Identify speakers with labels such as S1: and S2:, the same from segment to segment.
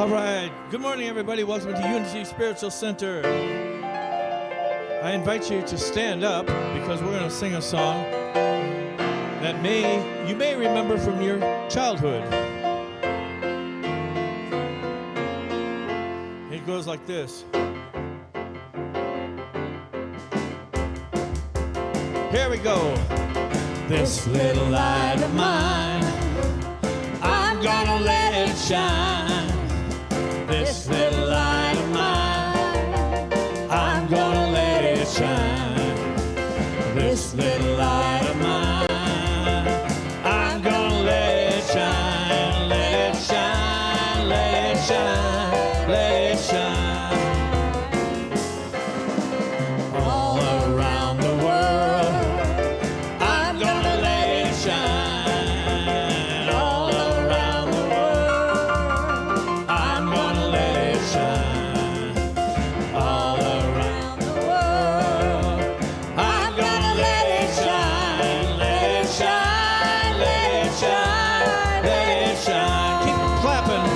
S1: All right. Good morning, everybody. Welcome to Unity Spiritual Center. I invite you to stand up because we're going to sing a song that you may remember from your childhood. It goes like this. Here we go. This little light of mine, I'm gonna let it shine. This little light of mine, I'm gonna let it shine. This little light of mine, I'm gonna let it shine. Let it shine, let it shine, let it shine. All around the world, I'm gonna let it shine. All around the world, I'm gonna let it shine. All around the world, I'm gonna let it shine. Let it shine, let it shine, let it shine. Keep clapping.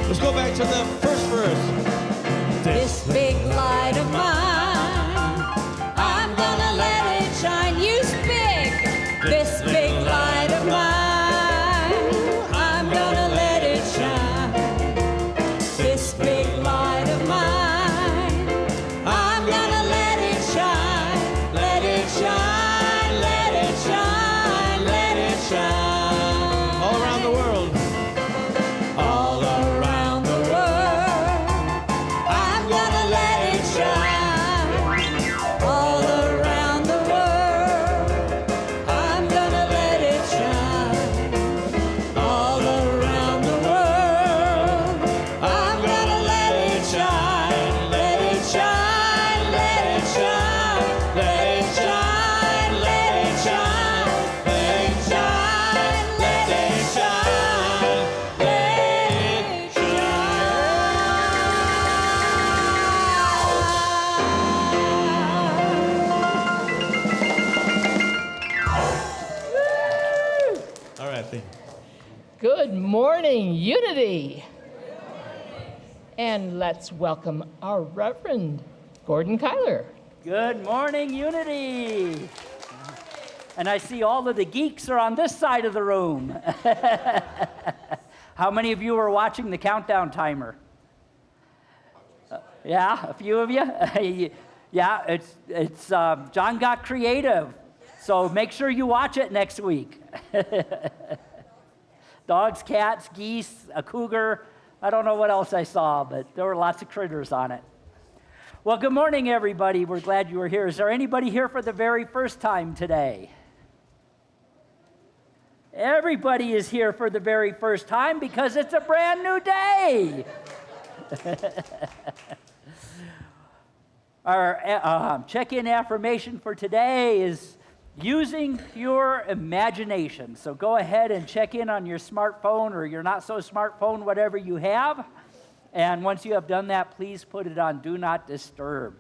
S1: Let's go back to the first verse.
S2: This big light of mine, I'm gonna let it shine. You speak. This big light of mine, I'm gonna let it shine. This big light of mine, I'm gonna let it shine. Let it shine, let it shine, let it shine.
S1: All around the world.
S2: All around the world, I'm gonna let it shine. All around the world, I'm gonna let it shine. All around the world, I'm gonna let it shine. Let it shine, let it shine, let it shine, let it shine, let it shine, let it shine, let it shine.
S1: All right, thank you.
S3: Good morning, Unity. And let's welcome our Reverend Gordon Keyler.
S4: Good morning, Unity. And I see all of the geeks are on this side of the room. How many of you are watching the countdown timer? Yeah, a few of you? Yeah, it's John got creative. So make sure you watch it next week. Dogs, cats, geese, a cougar. I don't know what else I saw, but there were lots of critters on it. Well, good morning, everybody. We're glad you were here. Is there anybody here for the very first time today? Everybody is here for the very first time because it's a brand new day. Our check-in affirmation for today is using your imagination. So go ahead and check in on your smartphone or your not-so-smartphone, whatever you have. And once you have done that, please put it on Do Not Disturb.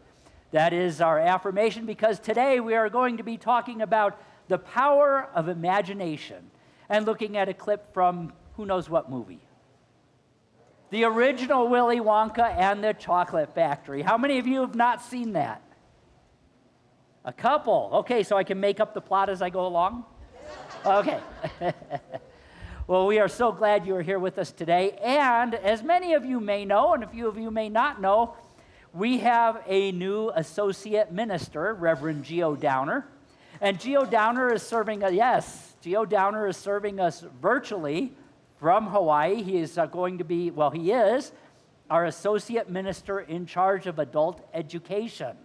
S4: That is our affirmation because today we are going to be talking about the power of imagination and looking at a clip from who knows what movie. The original Willie Wonka and the Chocolate Factory. How many of you have not seen that? A couple. Okay, so I can make up the plot as I go along? Okay. Well, we are so glad you are here with us today. And as many of you may know, and a few of you may not know, we have a new associate minister, Reverend Geo Downer. And Geo Downer is serving us, Geo Downer is serving us virtually from Hawaii. He is going to be, well, he is our associate minister in charge of adult education.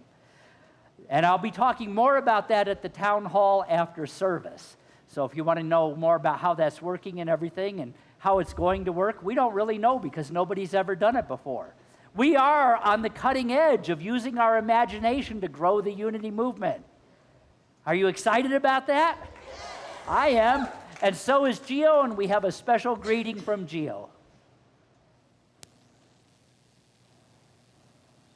S4: And I'll be talking more about that at the town hall after service. So if you want to know more about how that's working and everything and how it's going to work, we don't really know because nobody's ever done it before. We are on the cutting edge of using our imagination to grow the unity movement. Are you excited about that? I am, and so is Gio, and we have a special greeting from Gio.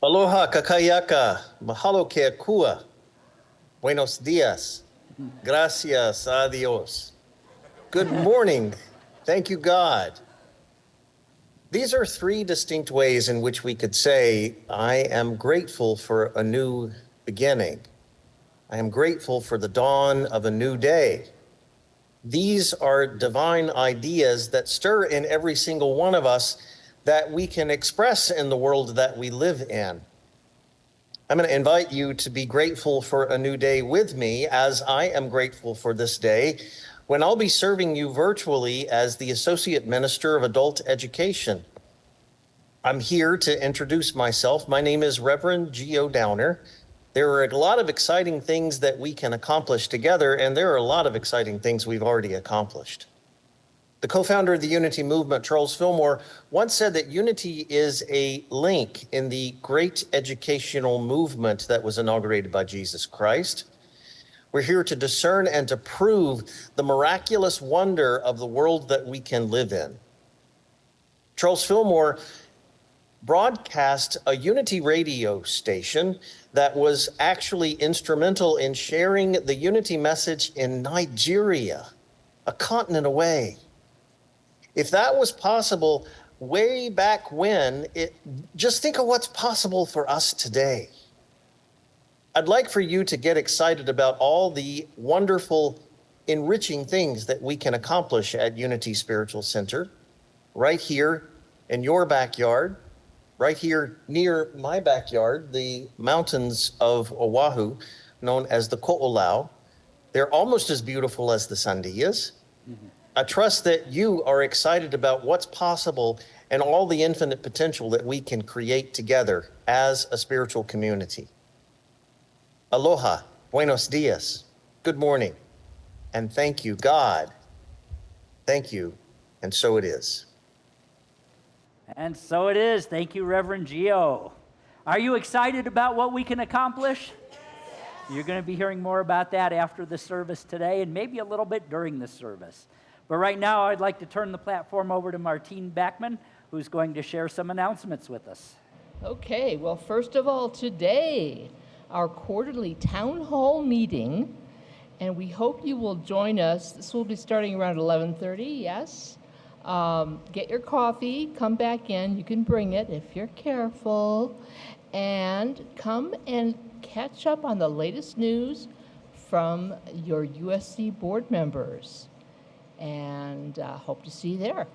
S5: Aloha kakayaka, mahalo ke akua, buenos dias, gracias a Dios. Good morning, thank you God. These are three distinct ways in which we could say, I am grateful for a new beginning. I am grateful for the dawn of a new day. These are divine ideas that stir in every single one of us that we can express in the world that we live in. I'm going to invite you to be grateful for a new day with me, as I am grateful for this day, when I'll be serving you virtually as the Associate Minister of Adult Education. I'm here to introduce myself. My name is Reverend Gio Downer. There are a lot of exciting things that we can accomplish together, and there are a lot of exciting things we've already accomplished. The co-founder of the Unity Movement, Charles Fillmore, once said that unity is a link in the great educational movement that was inaugurated by Jesus Christ. We're here to discern and to prove the miraculous wonder of the world that we can live in. Charles Fillmore broadcast a Unity radio station that was actually instrumental in sharing the Unity message in Nigeria, a continent away. If that was possible way back when, just think of what's possible for us today. I'd like for you to get excited about all the wonderful, enriching things that we can accomplish at Unity Spiritual Center, right here in your backyard, right here near my backyard, the mountains of Oahu, known as the Ko'olau. They're almost as beautiful as the Sandias. I trust that you are excited about what's possible and all the infinite potential that we can create together as a spiritual community. Aloha, buenos dias, good morning, and thank you, God. Thank you, and so it is.
S4: And so it is. Thank you, Reverend Gio. Are you excited about what we can accomplish? You're going to be hearing more about that after the service today, and maybe a little bit during the service. But right now, I'd like to turn the platform over to Martine Backman, who's going to share some announcements with us.
S3: Okay, well, first of all, today, our quarterly town hall meeting, and we hope you will join us. This will be starting around 11:30, yes? Get your coffee, come back in. You can bring it if you're careful. And come and catch up on the latest news from your USC board members. And hope to see you there.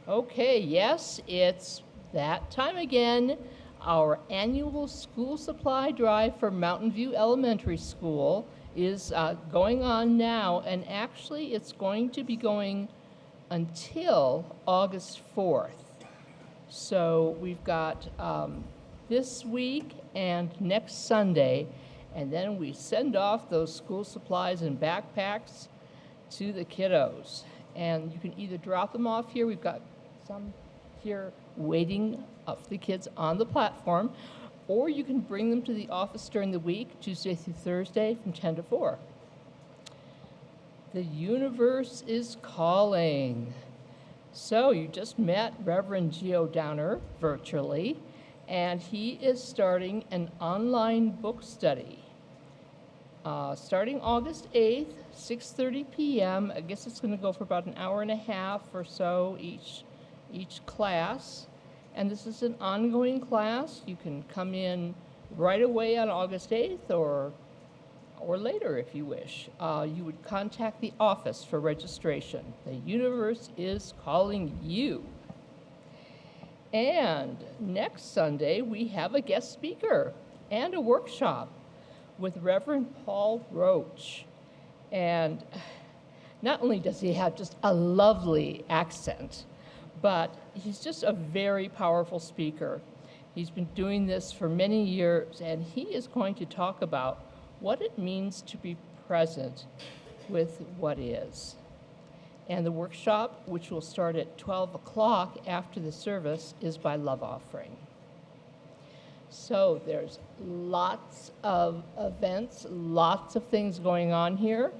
S3: Okay, yes, it's that time again. Our annual school supply drive for Mountain View Elementary School is going on now, and actually it's going to be going until August 4th. So we've got this week and next Sunday, and then we send off those school supplies and backpacks to the kiddos. And you can either drop them off here, we've got some here waiting up for the kids on the platform, or you can bring them to the office during the week, Tuesday through Thursday from 10 to 4. The universe is calling. So you just met Reverend Gio Downer virtually, and he is starting an online book study. Starting August 8th, 6:30 p.m. I guess it's going to go for about an hour and a half or so each class. And this is an ongoing class. You can come in right away on August 8th or later if you wish. You would contact the office for registration. The universe is calling you. And next Sunday, we have a guest speaker and a workshop with Reverend Paul Roach. And not only does he have just a lovely accent, but he's just a very powerful speaker. He's been doing this for many years, and he is going to talk about what it means to be present with what is. And the workshop, which will start at 12 o'clock after the service, is by love offering. So there's lots of events, lots of things going on here,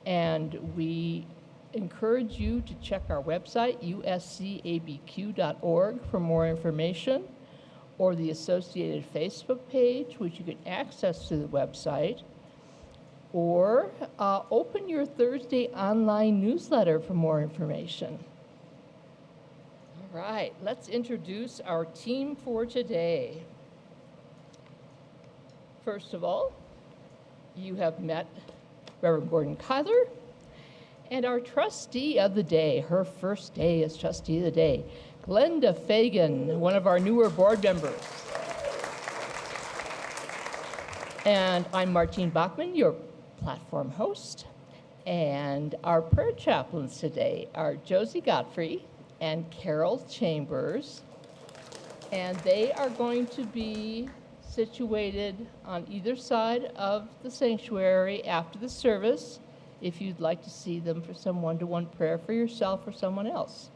S3: and we encourage you to check our website, uscabq.org, for more information, or the associated Facebook page, which you can access through the website, or open your Thursday online newsletter for more information. All right, let's introduce our team for today. First of all, you have met Reverend Gordon Keyler, and our trustee of the day, her first day as trustee of the day, Glenda Fagan, one of our newer board members. And I'm Martine Bachman, your platform host. And our prayer chaplains today are Josie Godfrey and Carol Chambers. And they are going to be situated on either side of the sanctuary after the service, if you'd like to see them for some one-to-one prayer for yourself or someone else.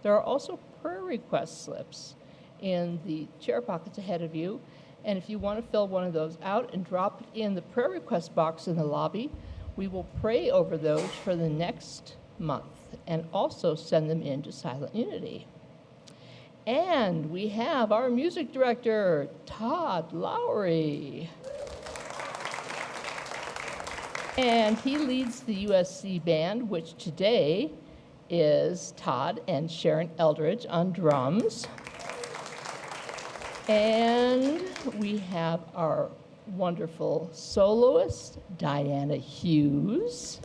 S3: There are also prayer request slips in the chair pockets ahead of you, and if you want to fill one of those out and drop it in the prayer request box in the lobby, we will pray over those for the next month and also send them into Silent Unity. And we have our music director, Todd Lowry. And he leads the USC band, which today is Todd and Sharon Eldridge on drums. And we have our wonderful soloist, Diana Hughes.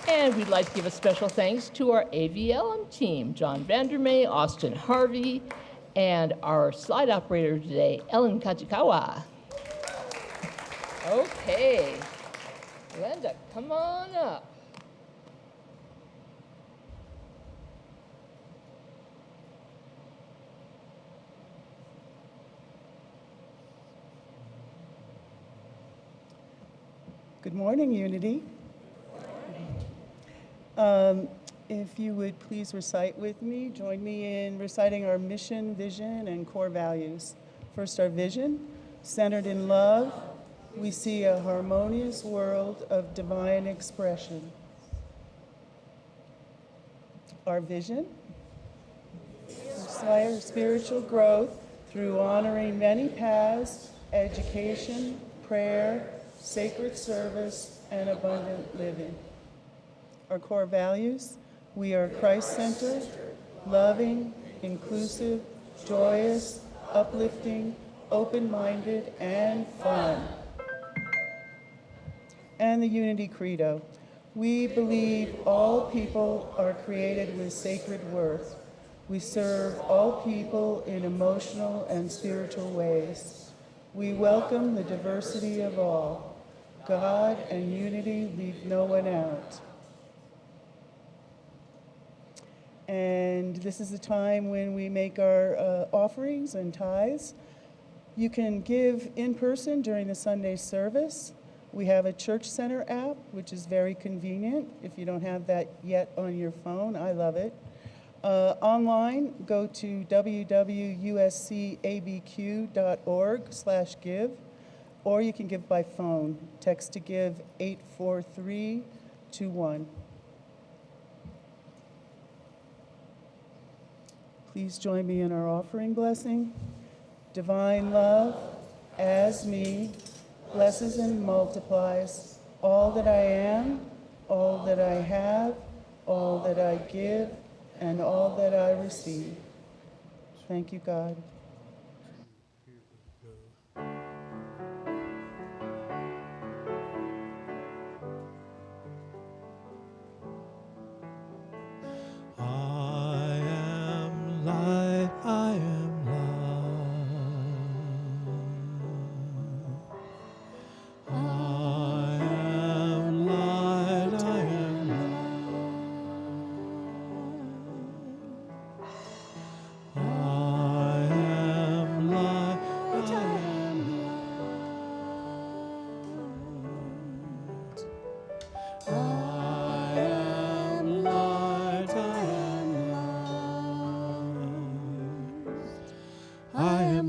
S3: And we'd like to give a special thanks to our AVLM team, John Vandermeer, Austin Harvey, and our slide operator today, Ellen Kajikawa. Okay, Glenda, come on up.
S6: Good morning, Unity. If you would please recite with me, join me in reciting our mission, vision, and core values. First, our vision, centered in love, we see a harmonious world of divine expression. Our vision, inspire spiritual growth through honoring many paths, education, prayer, sacred service, and abundant living. Our core values, we are Christ-centered, loving, inclusive, joyous, uplifting, open-minded, and fun. And the Unity Credo, we believe all people are created with sacred worth. We serve all people in emotional and spiritual ways. We welcome the diversity of all. God and unity leave no one out. And this is the time when we make our offerings and tithes. You can give in person during the Sunday service. We have a Church Center app, which is very convenient. If you don't have that yet on your phone, I love it. Online, go to www.uscabq.org/give, or you can give by phone. Text to give 84321. Please join me in our offering blessing. Divine love, as me, blesses and multiplies all that I am, all that I have, all that I give, and all that I receive. Thank you, God.
S1: I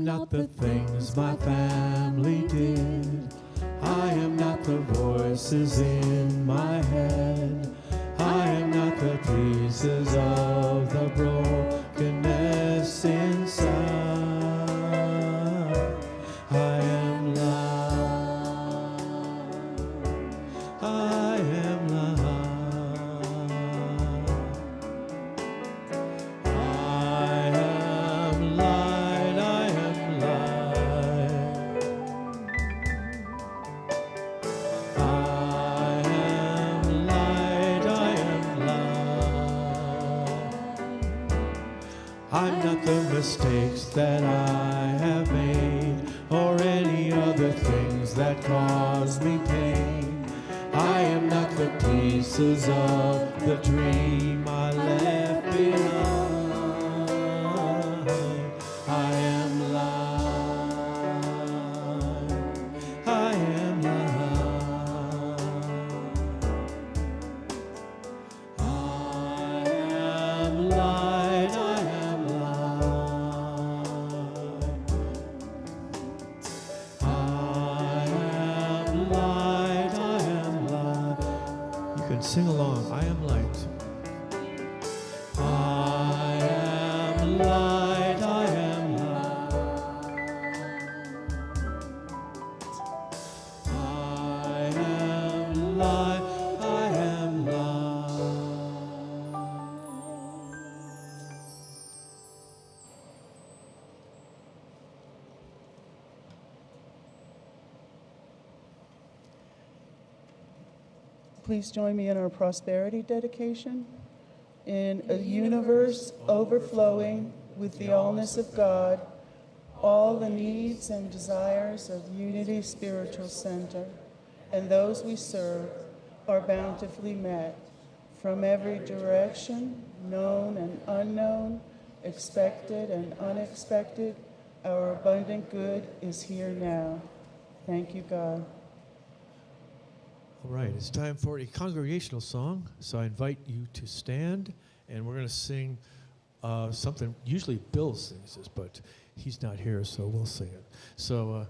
S1: not the things my family did. I am not the voices in my head. I am not the pieces of the brokenness inside. I am light. I am light. I am light. I am light. I am light. I am light. I'm not the mistakes that I have made, or any other things that cause me pain. I am not the pieces of the dream I left behind. I am light. I am light. I am light. I am light. I am light. I am light. You can sing along. I am light. I am light. I am light. I am light. I am light.
S6: Please join me in our prosperity dedication. In a universe overflowing with the allness of God, all the needs and desires of Unity Spiritual Center and those we serve are bountifully met from every direction, known and unknown, expected and unexpected. Our abundant good is here now. Thank you, God.
S1: All right, it's time for a congregational song, so I invite you to stand, and we're going to sing something. Usually Bill sings this, but he's not here, so we'll sing it. So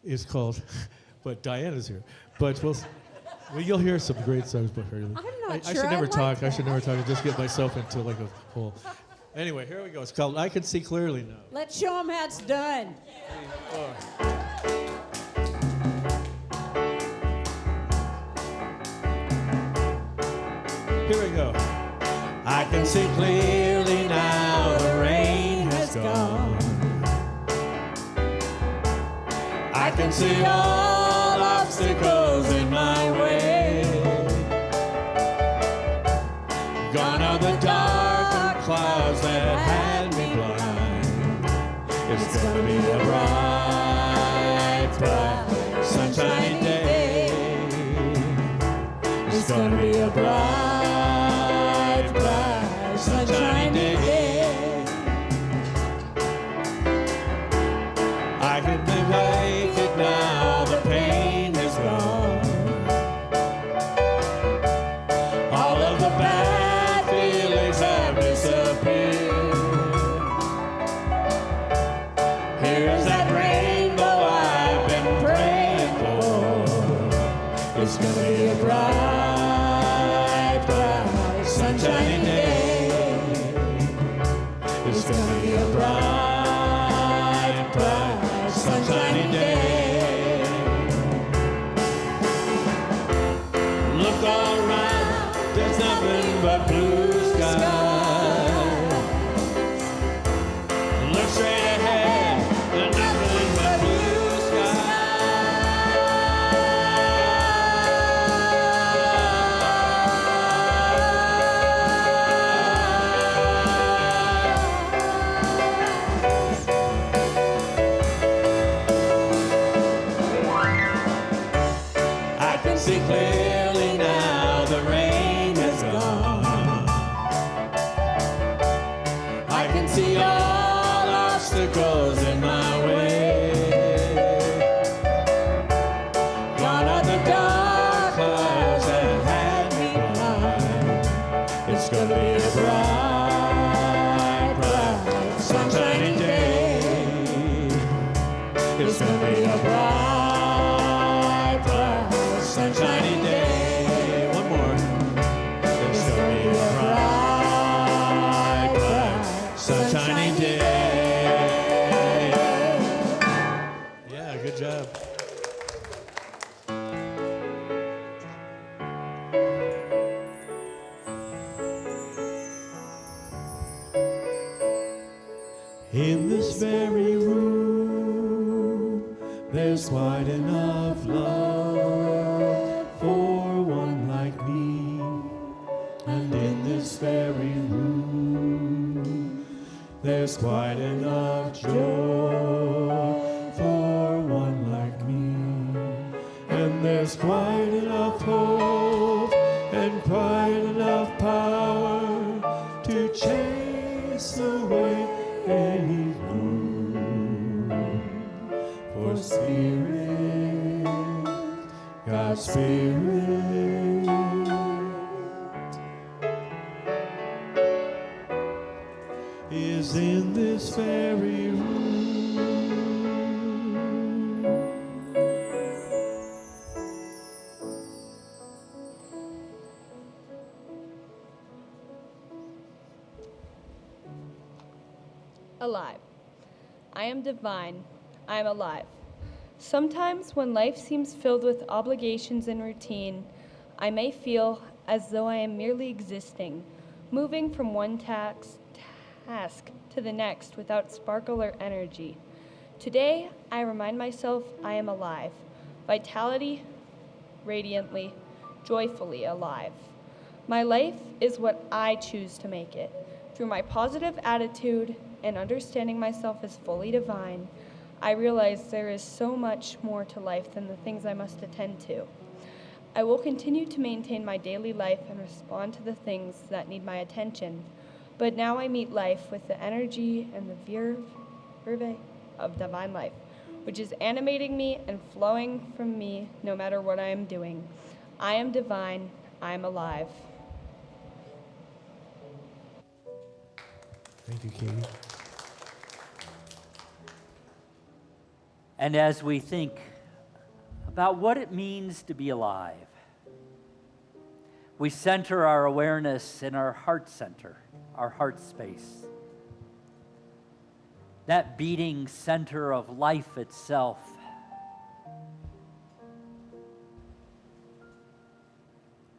S1: it's called, but Diana's here. But well, you'll hear some great songs by her.
S2: I'm not
S1: I
S2: sure
S1: should
S2: I
S1: never
S2: like
S1: talk. I
S2: that.
S1: should never talk. I just get myself into like a hole. Anyway, here we go. It's called I Can See Clearly Now.
S2: Let's show them how it's done.
S1: Here we go. I can see clearly now the rain has gone. I can see all obstacles in my way. Gone are the dark clouds that had me blind. It's gonna be a bright, bright, sunshiny day. It's gonna be a bright, bright, sunshiny day. I can make it now, the pain is gone. All of the bad feelings have disappeared. Here is that rainbow I've been praying for. It's gonna be a bright, bright, sunshiny day. It's gonna be a bright, bright, sunshiny day. Look all around, there's nothing but blue skies. Look straight ahead, there's nothing but blue I can see clearly now the rain has gone. It's gonna be a bright, bright, sunshiny day. One more. It's gonna be a bright, bright, sunshiny day. Yeah, good job. In this very room, there's quite enough love for one like me. And in this very room, there's quite enough joy for one like me. And there's quite enough hope and quite enough power to chase away any gloom. For Spirit, God's Spirit, is in this very room.
S7: Alive. I am divine. I am alive. Sometimes when life seems filled with obligations and routine, I may feel as though I am merely existing, moving from one task to the next without sparkle or energy. Today, I remind myself I am alive, vitality, radiantly, joyfully alive. My life is what I choose to make it. Through my positive attitude and understanding myself as fully divine, I realize there is so much more to life than the things I must attend to. I will continue to maintain my daily life and respond to the things that need my attention, but now I meet life with the energy and the verve of divine life, which is animating me and flowing from me no matter what I am doing. I am divine. I am alive.
S1: Thank you, Katie.
S4: And as we think about what it means to be alive, we center our awareness in our heart center, our heart space. That beating center of life itself.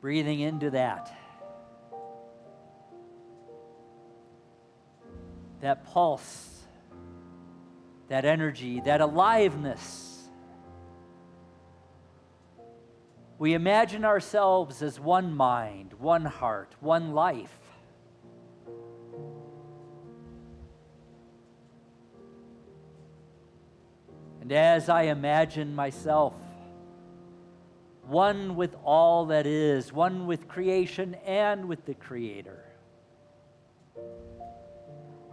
S4: Breathing into that. That pulse, that energy, that aliveness. We imagine ourselves as one mind, one heart, one life. And as I imagine myself, one with all that is, one with creation and with the Creator,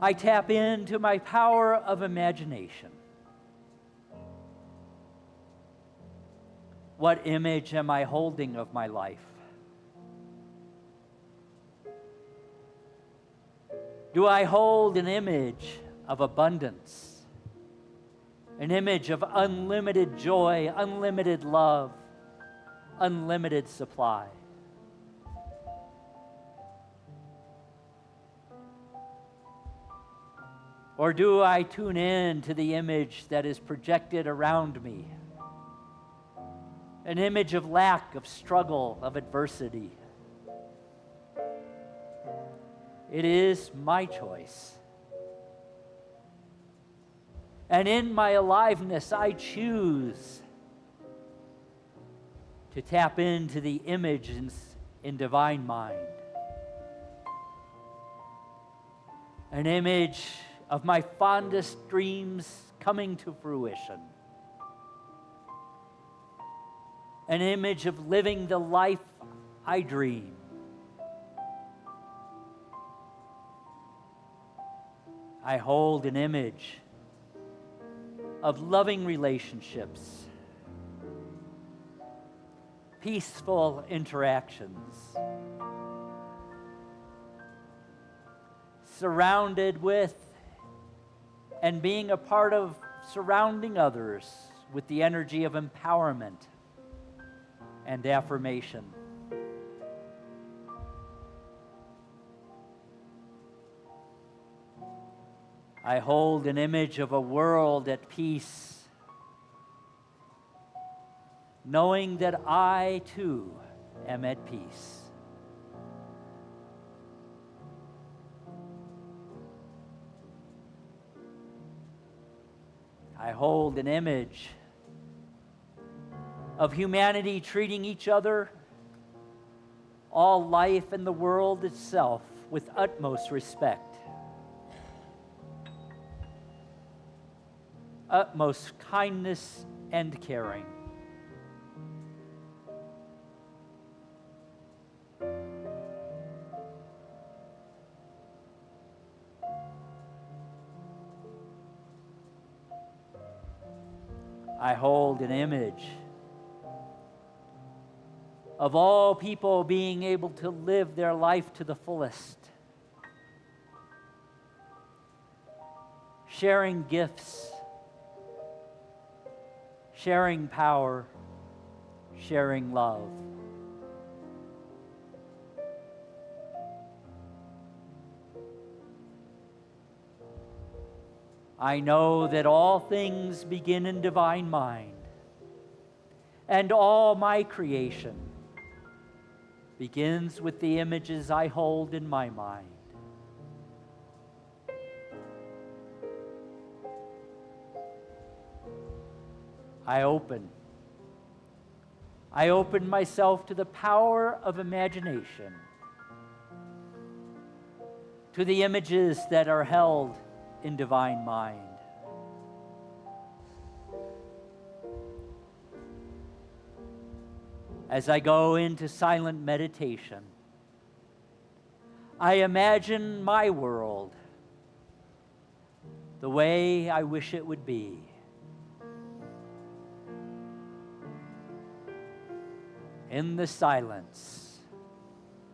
S4: I tap into my power of imagination. What image am I holding of my life? Do I hold an image of abundance? An image of unlimited joy, unlimited love, unlimited supply? Or do I tune in to the image that is projected around me? An image of lack, of struggle, of adversity. It is my choice. And in my aliveness, I choose to tap into the image in divine mind. An image of my fondest dreams coming to fruition. An image of living the life I dream. I hold an image of loving relationships, peaceful interactions, surrounded with and being a part of surrounding others with the energy of empowerment and affirmation. I hold an image of a world at peace, knowing that I too am at peace. I hold an image of humanity treating each other, all life and the world itself, with utmost respect, utmost kindness and caring. I hold an image of all people being able to live their life to the fullest, sharing gifts, sharing power, sharing love. I know that all things begin in divine mind, and all my creation begins with the images I hold in my mind. I open myself to the power of imagination, to the images that are held in divine mind. As I go into silent meditation, I imagine my world the way I wish it would be. In the silence,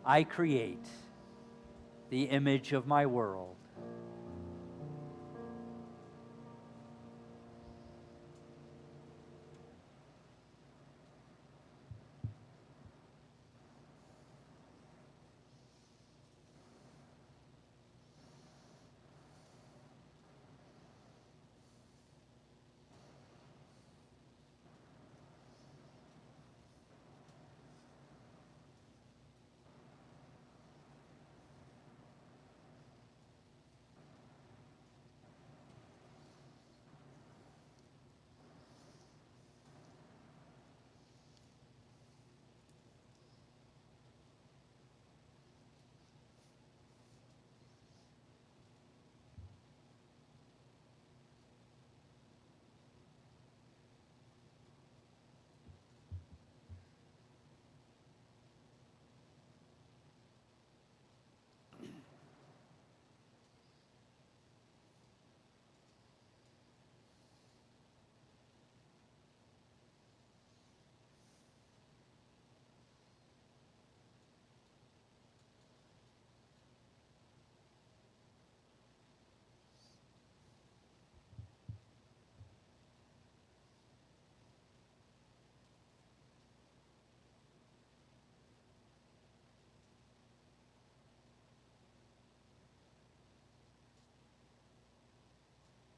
S4: I create the image of my world.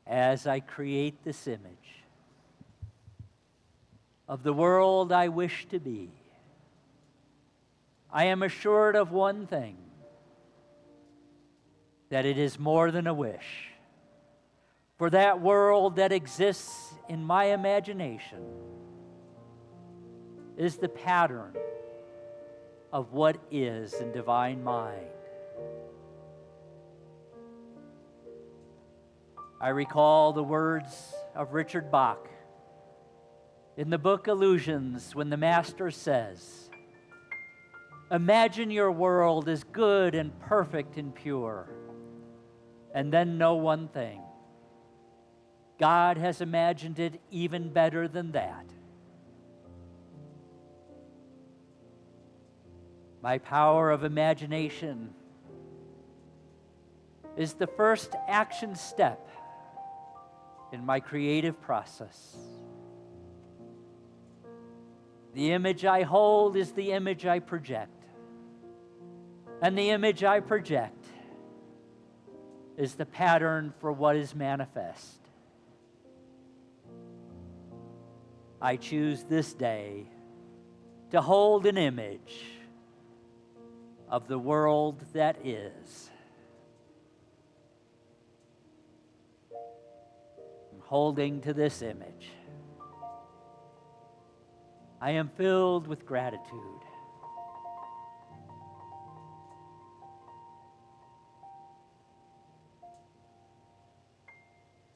S4: As I create this image of the world I wish to be, I am assured of one thing, that it is more than a wish. For that world that exists in my imagination is the pattern of what is in divine mind. I recall the words of Richard Bach in the book Illusions when the master says, "Imagine your world as good and perfect and pure, and then know one thing. God has imagined it even better than that." My power of imagination is the first action step in my creative process. The image I hold is the image I project. And the image I project is the pattern for what is manifest. I choose this day to hold an image of the world that is. I'm holding to this image. I am filled with gratitude.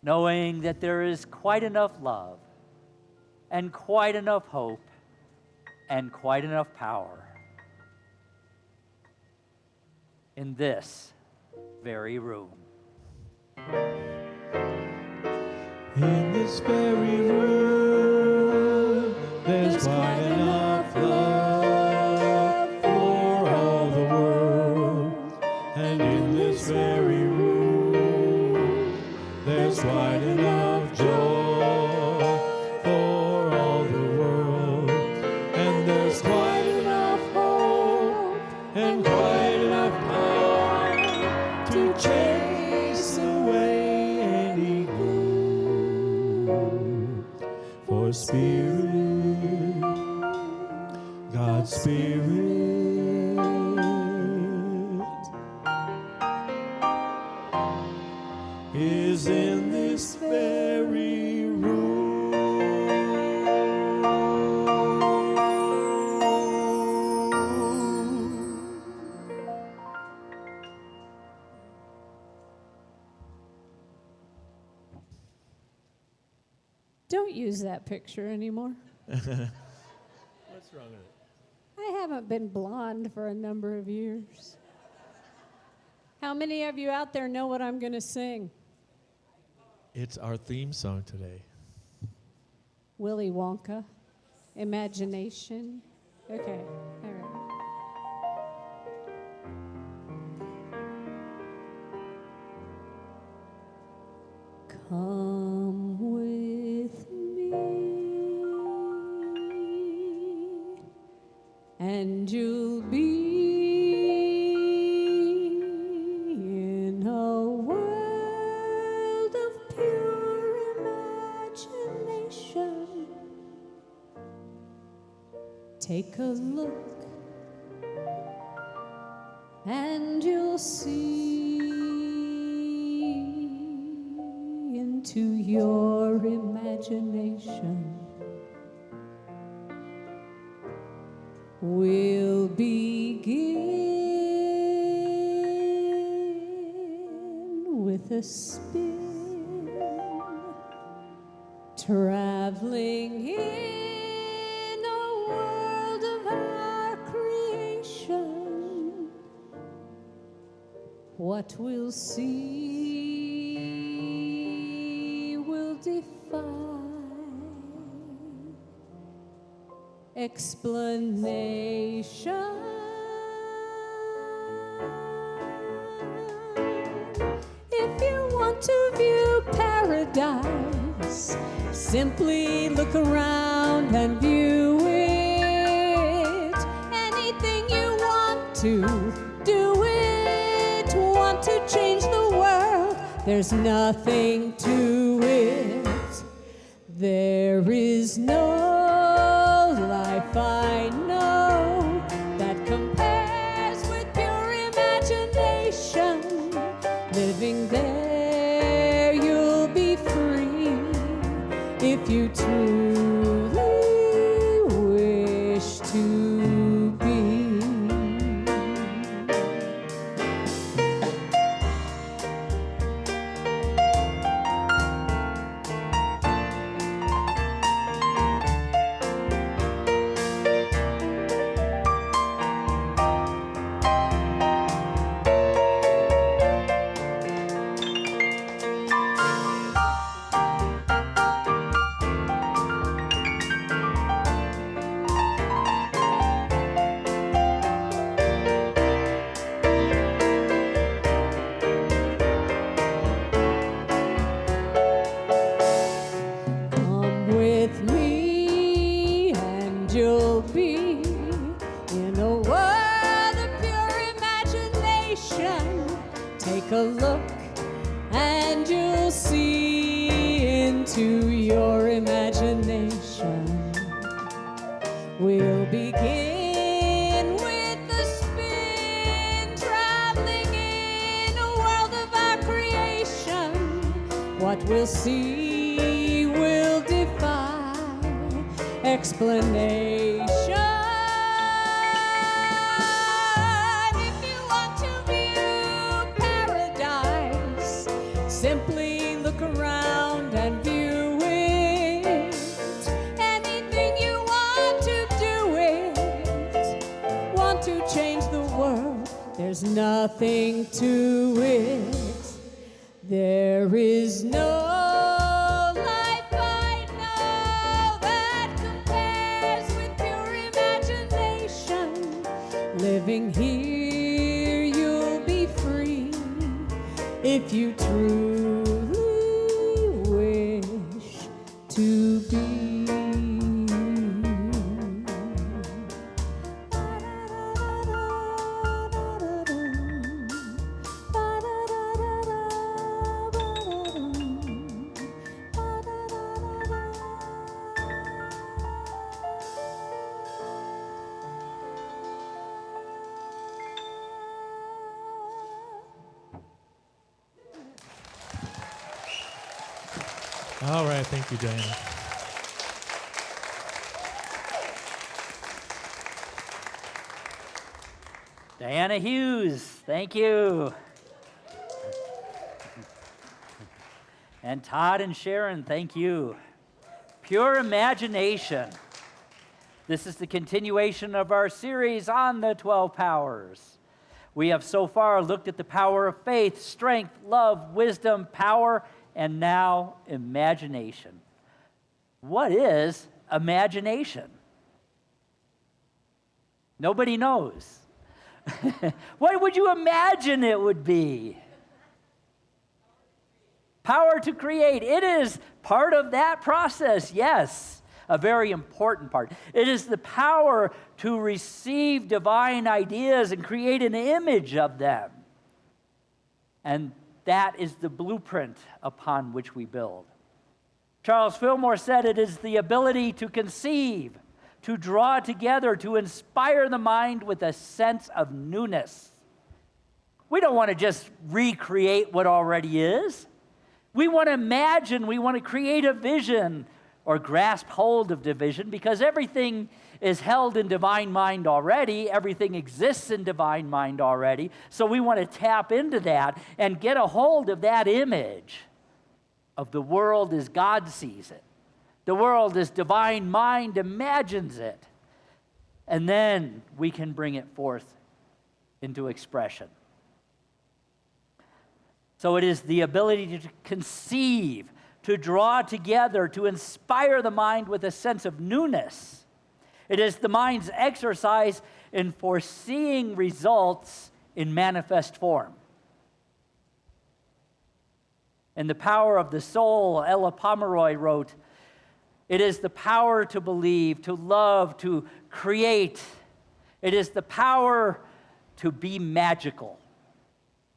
S4: Knowing that there is quite enough love and quite enough hope and quite enough power in this very room.
S1: In this very room, there's quite enough love for all the world. And in this very room, there's quite enough joy for all the world. And there's quite enough hope and quite enough power to chase away any gloom. For Spirit, God's Spirit, is in this very room.
S2: Don't use that picture anymore.
S1: What's wrong with it?
S2: I haven't been blonde for a number of years. How many of you out there know what I'm going to sing?
S1: It's our theme song today.
S2: Willie Wonka, Imagination. Okay, all right. Come with me, and you'll be in a world of pure imagination. Take a look, and you'll see into your imagination. We'll begin with a spin, traveling in a world of our creation. What we'll see will defy explanation. If you want to view paradise, simply look around and view it. Anything you want to, do it. Want to change the world, there's nothing to it. There is no life I know that compares with pure imagination. Living there, you'll be free if you truly wish to be. you'll see will defy explanation. If you want to view paradise, simply look around and view it. Anything you want to do it, want to change the world, there's nothing to it. There is no life I know that compares with pure imagination. Living here, you'll be free if you truly wish to be.
S1: All right, thank you, Diana.
S4: Diana Hughes, thank you. And Todd and Sharon, thank you. Pure imagination. This is the continuation of our series on the 12 powers. We have so far looked at the power of faith, strength, love, wisdom, power, and now imagination. What is imagination? Nobody knows. What would you imagine it would be? Power to create. It is part of that process, yes, a very important part. It is the power to receive divine ideas and create an image of them. And that is the blueprint upon which we build. Charles Fillmore said it is the ability to conceive, to draw together, to inspire the mind with a sense of newness. We don't want to just recreate what already is. We want to imagine, we want to create a vision or grasp hold of the vision, because everything is held in divine mind already. Everything exists in divine mind already. So we want to tap into that and get a hold of that image of the world as God sees it. The world as divine mind imagines it. And then we can bring it forth into expression. So it is the ability to conceive, to draw together, to inspire the mind with a sense of newness. It is the mind's exercise in foreseeing results in manifest form. In The Power of the Soul, Ella Pomeroy wrote, "It is the power to believe, to love, to create. It is the power to be magical."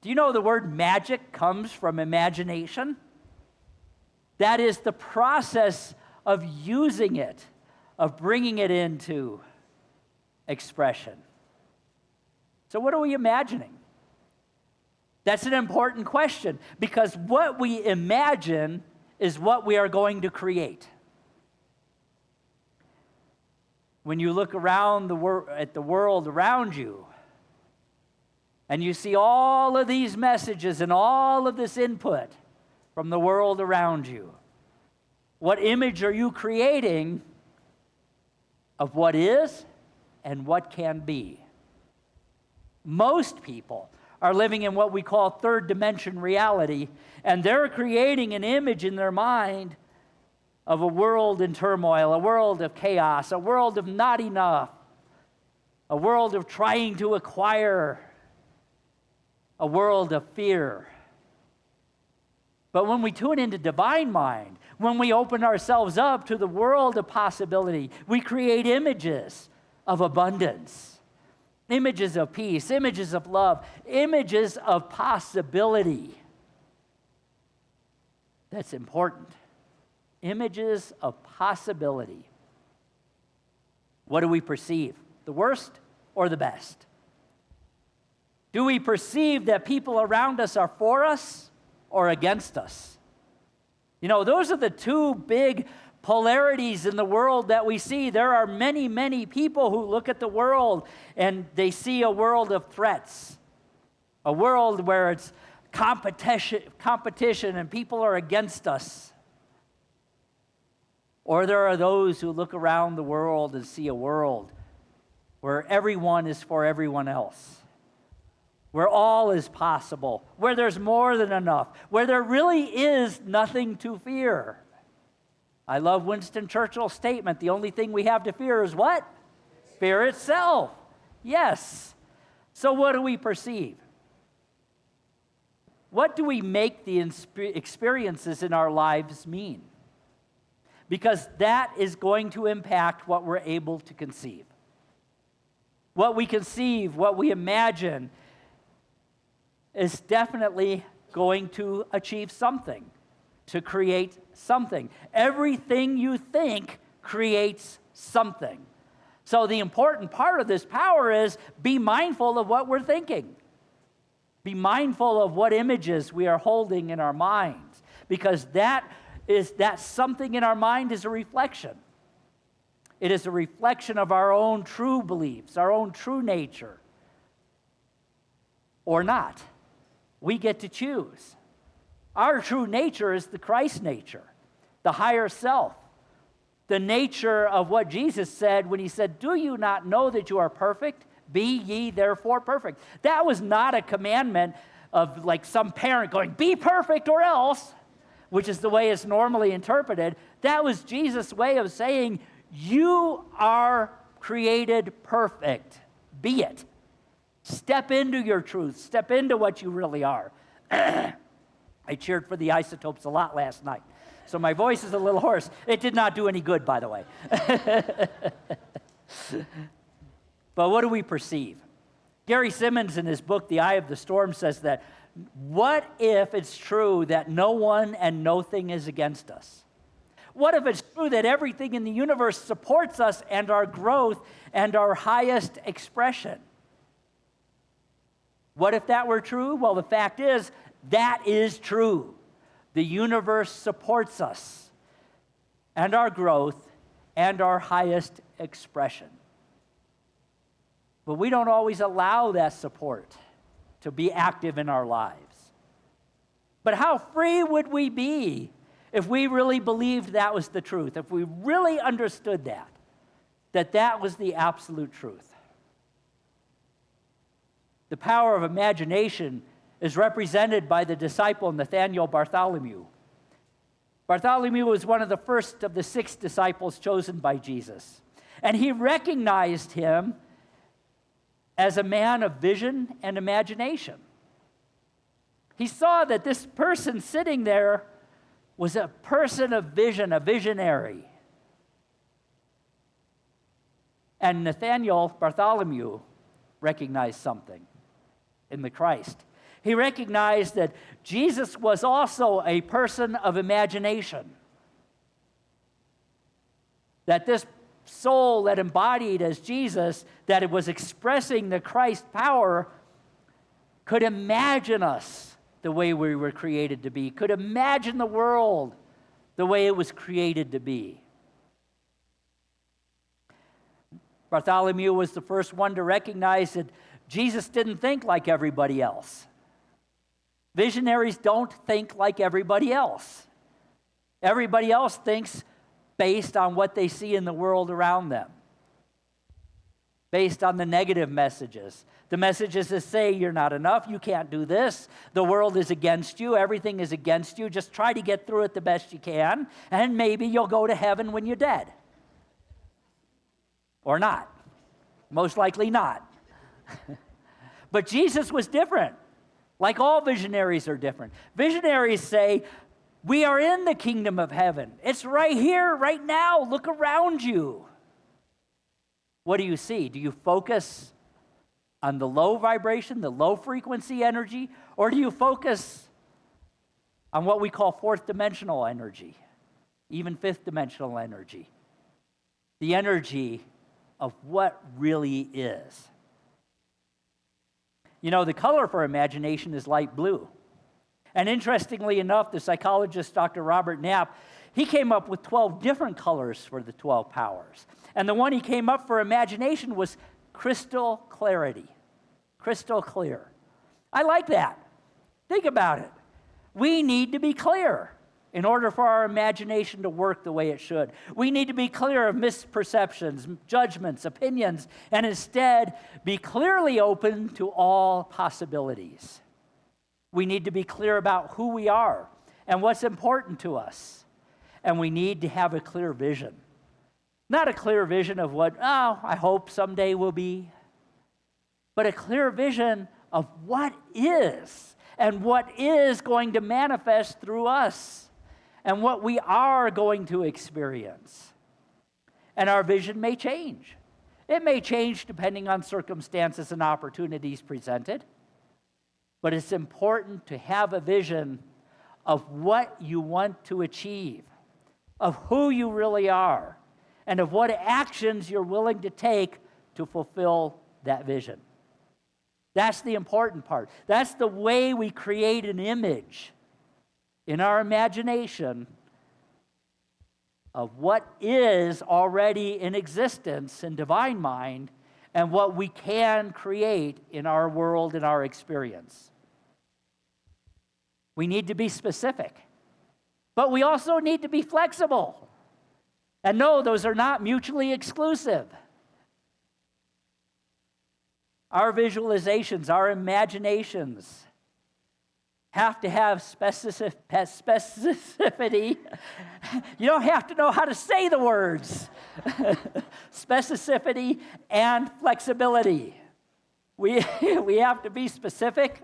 S4: Do you know the word magic comes from imagination? That is the process of using it, of bringing it into expression. So what are we imagining? That's an important question, because what we imagine is what we are going to create. When you look around at the world around you, and you see all of these messages and all of this input from the world around you, what image are you creating of what is and what can be? Most people are living in what we call third dimension reality, and they're creating an image in their mind of a world in turmoil, a world of chaos, a world of not enough, a world of trying to acquire, a world of fear. But when we tune into divine mind, when we open ourselves up to the world of possibility, we create images of abundance, images of peace, images of love, images of possibility. That's important. Images of possibility. What do we perceive? The worst or the best? Do we perceive that people around us are for us or against us? You know, those are the two big polarities in the world that we see. There are many, many people who look at the world and they see a world of threats, a world where it's competition and people are against us. Or there are those who look around the world and see a world where everyone is for everyone else, where all is possible, where there's more than enough, where there really is nothing to fear. I love Winston Churchill's statement, the only thing we have to fear is what? Fear itself. Yes. So what do we perceive? What do we make the experiences in our lives mean? Because that is going to impact what we're able to conceive. What we conceive, what we imagine, is definitely going to achieve something, to create something. Everything you think creates something. So the important part of this power is be mindful of what we're thinking. Be mindful of what images we are holding in our minds, because that something in our mind is a reflection. It is a reflection of our own true beliefs, our own true nature, or not. We get to choose. Our true nature is the Christ nature, the higher self, the nature of what Jesus said when he said, "Do you not know that you are perfect? Be ye therefore perfect." That was not a commandment of like some parent going, "Be perfect or else," which is the way it's normally interpreted. That was Jesus' way of saying, you are created perfect. Be it. Step into your truth. Step into what you really are. I cheered for the Isotopes a lot last night, so my voice is a little hoarse. It did not do any good, by the way. But what do we perceive? Gary Simmons, in his book, The Eye of the Storm, says that, what if it's true that no one and no thing is against us? What if it's true that everything in the universe supports us and our growth and our highest expression? What if that were true? Well, the fact is, that is true. The universe supports us and our growth and our highest expression. But we don't always allow that support to be active in our lives. But how free would we be if we really believed that was the truth, if we really understood that was the absolute truth? The power of imagination is represented by the disciple Nathaniel Bartholomew. Bartholomew was one of the first of the 6 disciples chosen by Jesus, and he recognized him as a man of vision and imagination. He saw that this person sitting there was a person of vision, a visionary. And Nathaniel Bartholomew recognized something in the Christ. He recognized that Jesus was also a person of imagination. That this soul that embodied as Jesus, that it was expressing the Christ power, could imagine us the way we were created to be, could imagine the world the way it was created to be. Bartholomew was the first one to recognize that Jesus didn't think like everybody else. Visionaries don't think like everybody else. Everybody else thinks based on what they see in the world around them, based on the negative messages. The messages that say you're not enough, you can't do this, the world is against you, everything is against you, just try to get through it the best you can, and maybe you'll go to heaven when you're dead. Or not. Most likely not. But Jesus was different. Like all visionaries are different. Visionaries say, we are in the kingdom of heaven. It's right here, right now. Look around you. What do you see? Do you focus on the low vibration, the low frequency energy, or do you focus on what we call fourth dimensional energy, even fifth dimensional energy? The energy of what really is. You know, the color for imagination is light blue. And interestingly enough, the psychologist Dr. Robert Knapp, he came up with 12 different colors for the 12 powers. And the one he came up for imagination was crystal clarity. Crystal clear. I like that. Think about it. We need to be clear in order for our imagination to work the way it should. We need to be clear of misperceptions, judgments, opinions, and instead be clearly open to all possibilities. We need to be clear about who we are and what's important to us. And we need to have a clear vision. Not a clear vision of what, I hope someday will be, but a clear vision of what is and what is going to manifest through us and what we are going to experience. And our vision may change. It may change depending on circumstances and opportunities presented, but it's important to have a vision of what you want to achieve, of who you really are, and of what actions you're willing to take to fulfill that vision. That's the important part. That's the way we create an image in our imagination of what is already in existence in divine mind and what we can create in our world, in our experience. We need to be specific, but we also need to be flexible. And no, those are not mutually exclusive. Our visualizations, our imaginations have to have specificity. You don't have to know how to say the words. Specificity and flexibility. We have to be specific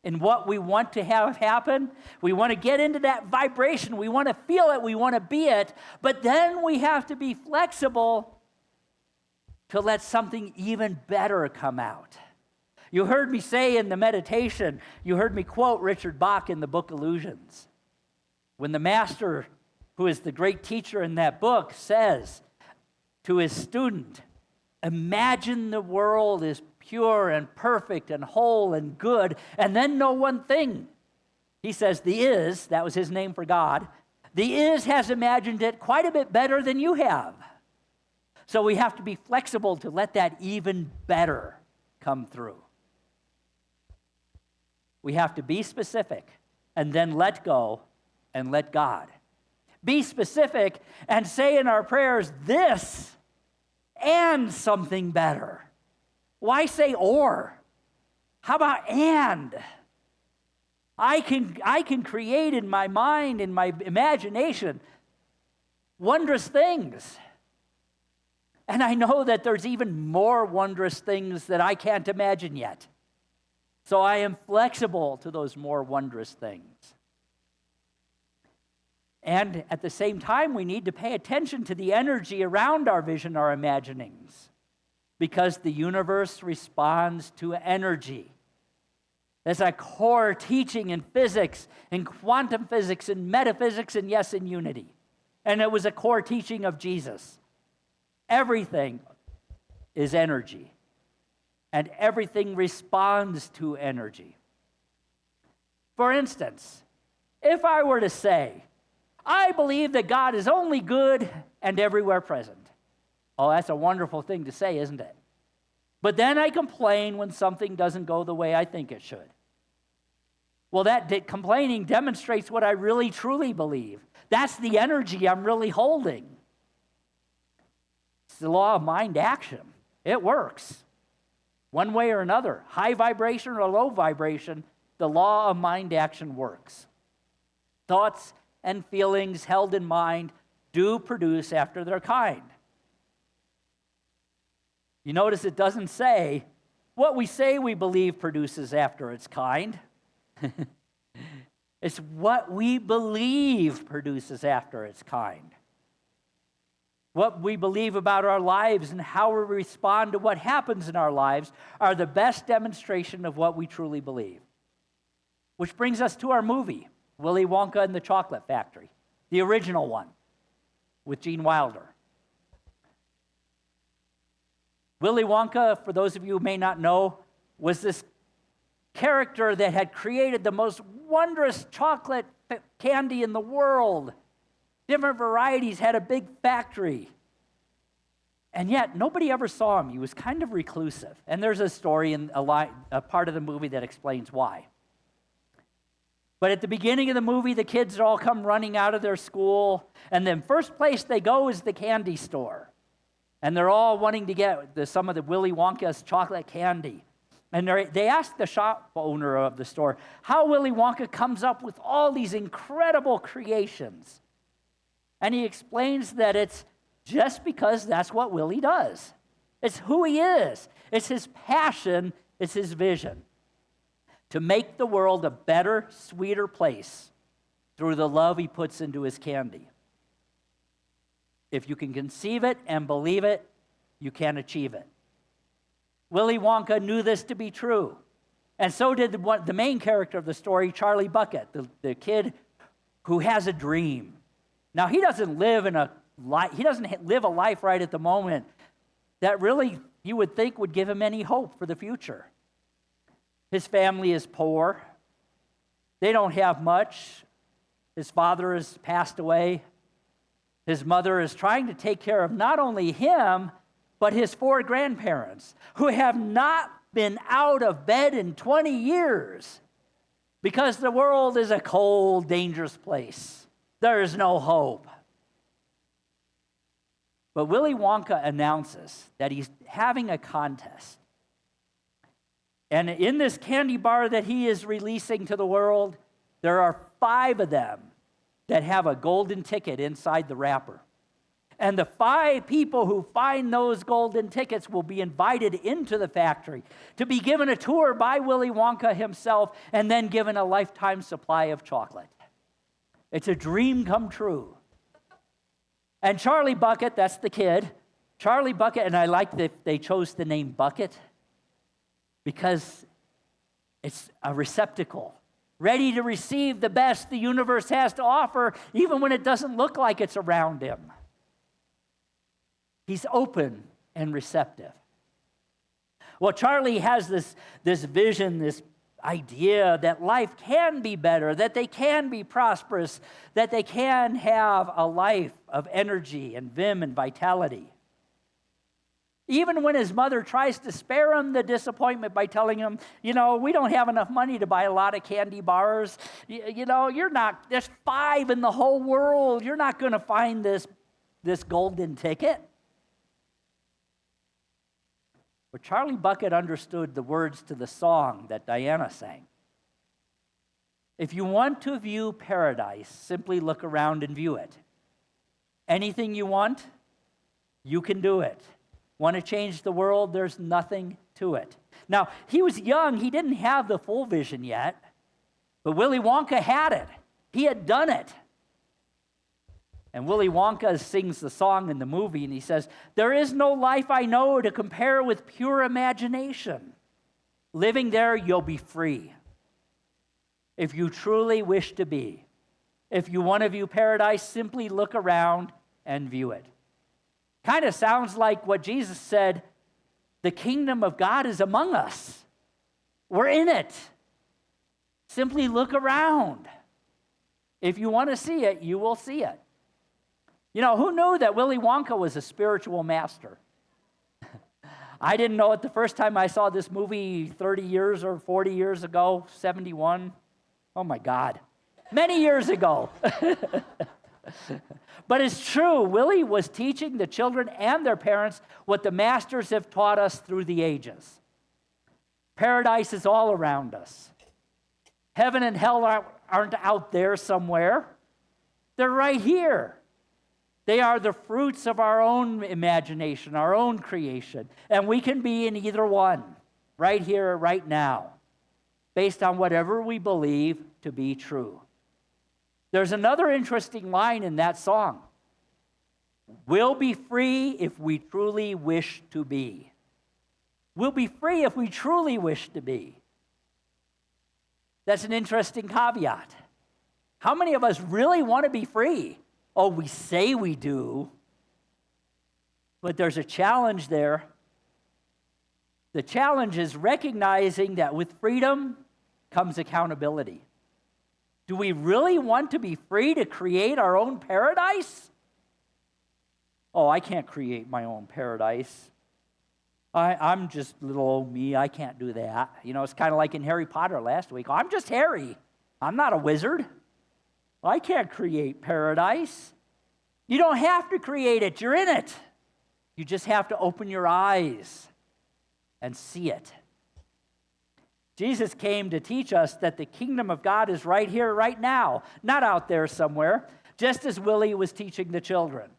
S4: in what we want to have happen. We want to get into that vibration. We want to feel it. We want to be it. But then we have to be flexible to let something even better come out. You heard me say in the meditation, you heard me quote Richard Bach in the book Illusions. When the master, who is the great teacher in that book, says to his student, imagine the world is pure and perfect and whole and good, and then know one thing. He says, the is, that was his name for God, the is has imagined it quite a bit better than you have. So we have to be flexible to let that even better come through. We have to be specific and then let go and let God. Be specific and say in our prayers, this and something better. Why say or? How about and? I can create in my mind, in my imagination, wondrous things. And I know that there's even more wondrous things that I can't imagine yet. So I am flexible to those more wondrous things. And at the same time, we need to pay attention to the energy around our vision, our imaginings, because the universe responds to energy. There's a core teaching in physics, in quantum physics, in metaphysics, and yes, in unity. And it was a core teaching of Jesus. Everything is energy, and everything responds to energy. For instance, if I were to say, I believe that God is only good and everywhere present. Oh, that's a wonderful thing to say, isn't it? But then I complain when something doesn't go the way I think it should. Well, that complaining demonstrates what I really truly believe. That's the energy I'm really holding. It's the law of mind action. It works. One way or another, high vibration or low vibration, the law of mind action works. Thoughts and feelings held in mind do produce after their kind. You notice it doesn't say, what we say we believe produces after its kind. It's what we believe produces after its kind. What we believe about our lives and how we respond to what happens in our lives are the best demonstration of what we truly believe. Which brings us to our movie, Willie Wonka and the Chocolate Factory, the original one with Gene Wilder. Willie Wonka, for those of you who may not know, was this character that had created the most wondrous chocolate candy in the world. Different varieties, had a big factory. And yet, nobody ever saw him. He was kind of reclusive. And there's a story in a part of the movie that explains why. But at the beginning of the movie, the kids all come running out of their school, and then first place they go is the candy store. And they're all wanting to get some of the Willy Wonka's chocolate candy. And they ask the shop owner of the store how Willy Wonka comes up with all these incredible creations. And he explains that it's just because that's what Willie does. It's who he is. It's his passion. It's his vision. To make the world a better, sweeter place through the love he puts into his candy. If you can conceive it and believe it, you can achieve it. Willy Wonka knew this to be true. And so did the main character of the story, Charlie Bucket, the kid who has a dream. Now, he doesn't live a life right at the moment that really you would think would give him any hope for the future. His family is poor. They don't have much. His father has passed away. His mother is trying to take care of not only him, but his 4 grandparents, who have not been out of bed in 20 years because the world is a cold, dangerous place. There is no hope. But Willy Wonka announces that he's having a contest. And in this candy bar that he is releasing to the world, there are 5 of them that have a golden ticket inside the wrapper. And the 5 people who find those golden tickets will be invited into the factory to be given a tour by Willy Wonka himself and then given a lifetime supply of chocolate. It's a dream come true. And Charlie Bucket, that's the kid. Charlie Bucket, and I like that they chose the name Bucket because it's a receptacle, ready to receive the best the universe has to offer, even when it doesn't look like it's around him. He's open and receptive. Well, Charlie has this vision, this idea that life can be better, that they can be prosperous, that they can have a life of energy and vim and vitality. Even when his mother tries to spare him the disappointment by telling him, we don't have enough money to buy a lot of candy bars. There's 5 in the whole world. You're not going to find this golden ticket. But Charlie Bucket understood the words to the song that Diana sang. If you want to view paradise, simply look around and view it. Anything you want, you can do it. Want to change the world? There's nothing to it. Now, he was young. He didn't have the full vision yet. But Willy Wonka had it. He had done it. And Willy Wonka sings the song in the movie, and he says, "There is no life I know to compare with pure imagination. Living there, you'll be free. If you truly wish to be. If you want to view paradise, simply look around and view it." Kind of sounds like what Jesus said, the kingdom of God is among us. We're in it. Simply look around. If you want to see it, you will see it. Who knew that Willy Wonka was a spiritual master? I didn't know it the first time I saw this movie 30 years or 40 years ago, 71. Oh my God. Many years ago. But it's true, Willie was teaching the children and their parents what the masters have taught us through the ages. Paradise is all around us. Heaven and hell aren't out there somewhere. They're right here. They are the fruits of our own imagination, our own creation. And we can be in either one, right here, right now, based on whatever we believe to be true. There's another interesting line in that song. We'll be free if we truly wish to be. We'll be free if we truly wish to be. That's an interesting caveat. How many of us really want to be free? Oh, we say we do. But there's a challenge there. The challenge is recognizing that with freedom comes accountability. Do we really want to be free to create our own paradise? Oh, I can't create my own paradise. I'm just little old me. I can't do that. You know, it's kind of like in Harry Potter last week. I'm just Harry. I'm not a wizard. I can't create paradise. You don't have to create it. You're in it. You just have to open your eyes and see it. Jesus came to teach us that the kingdom of God is right here, right now, not out there somewhere, just as Willie was teaching the children.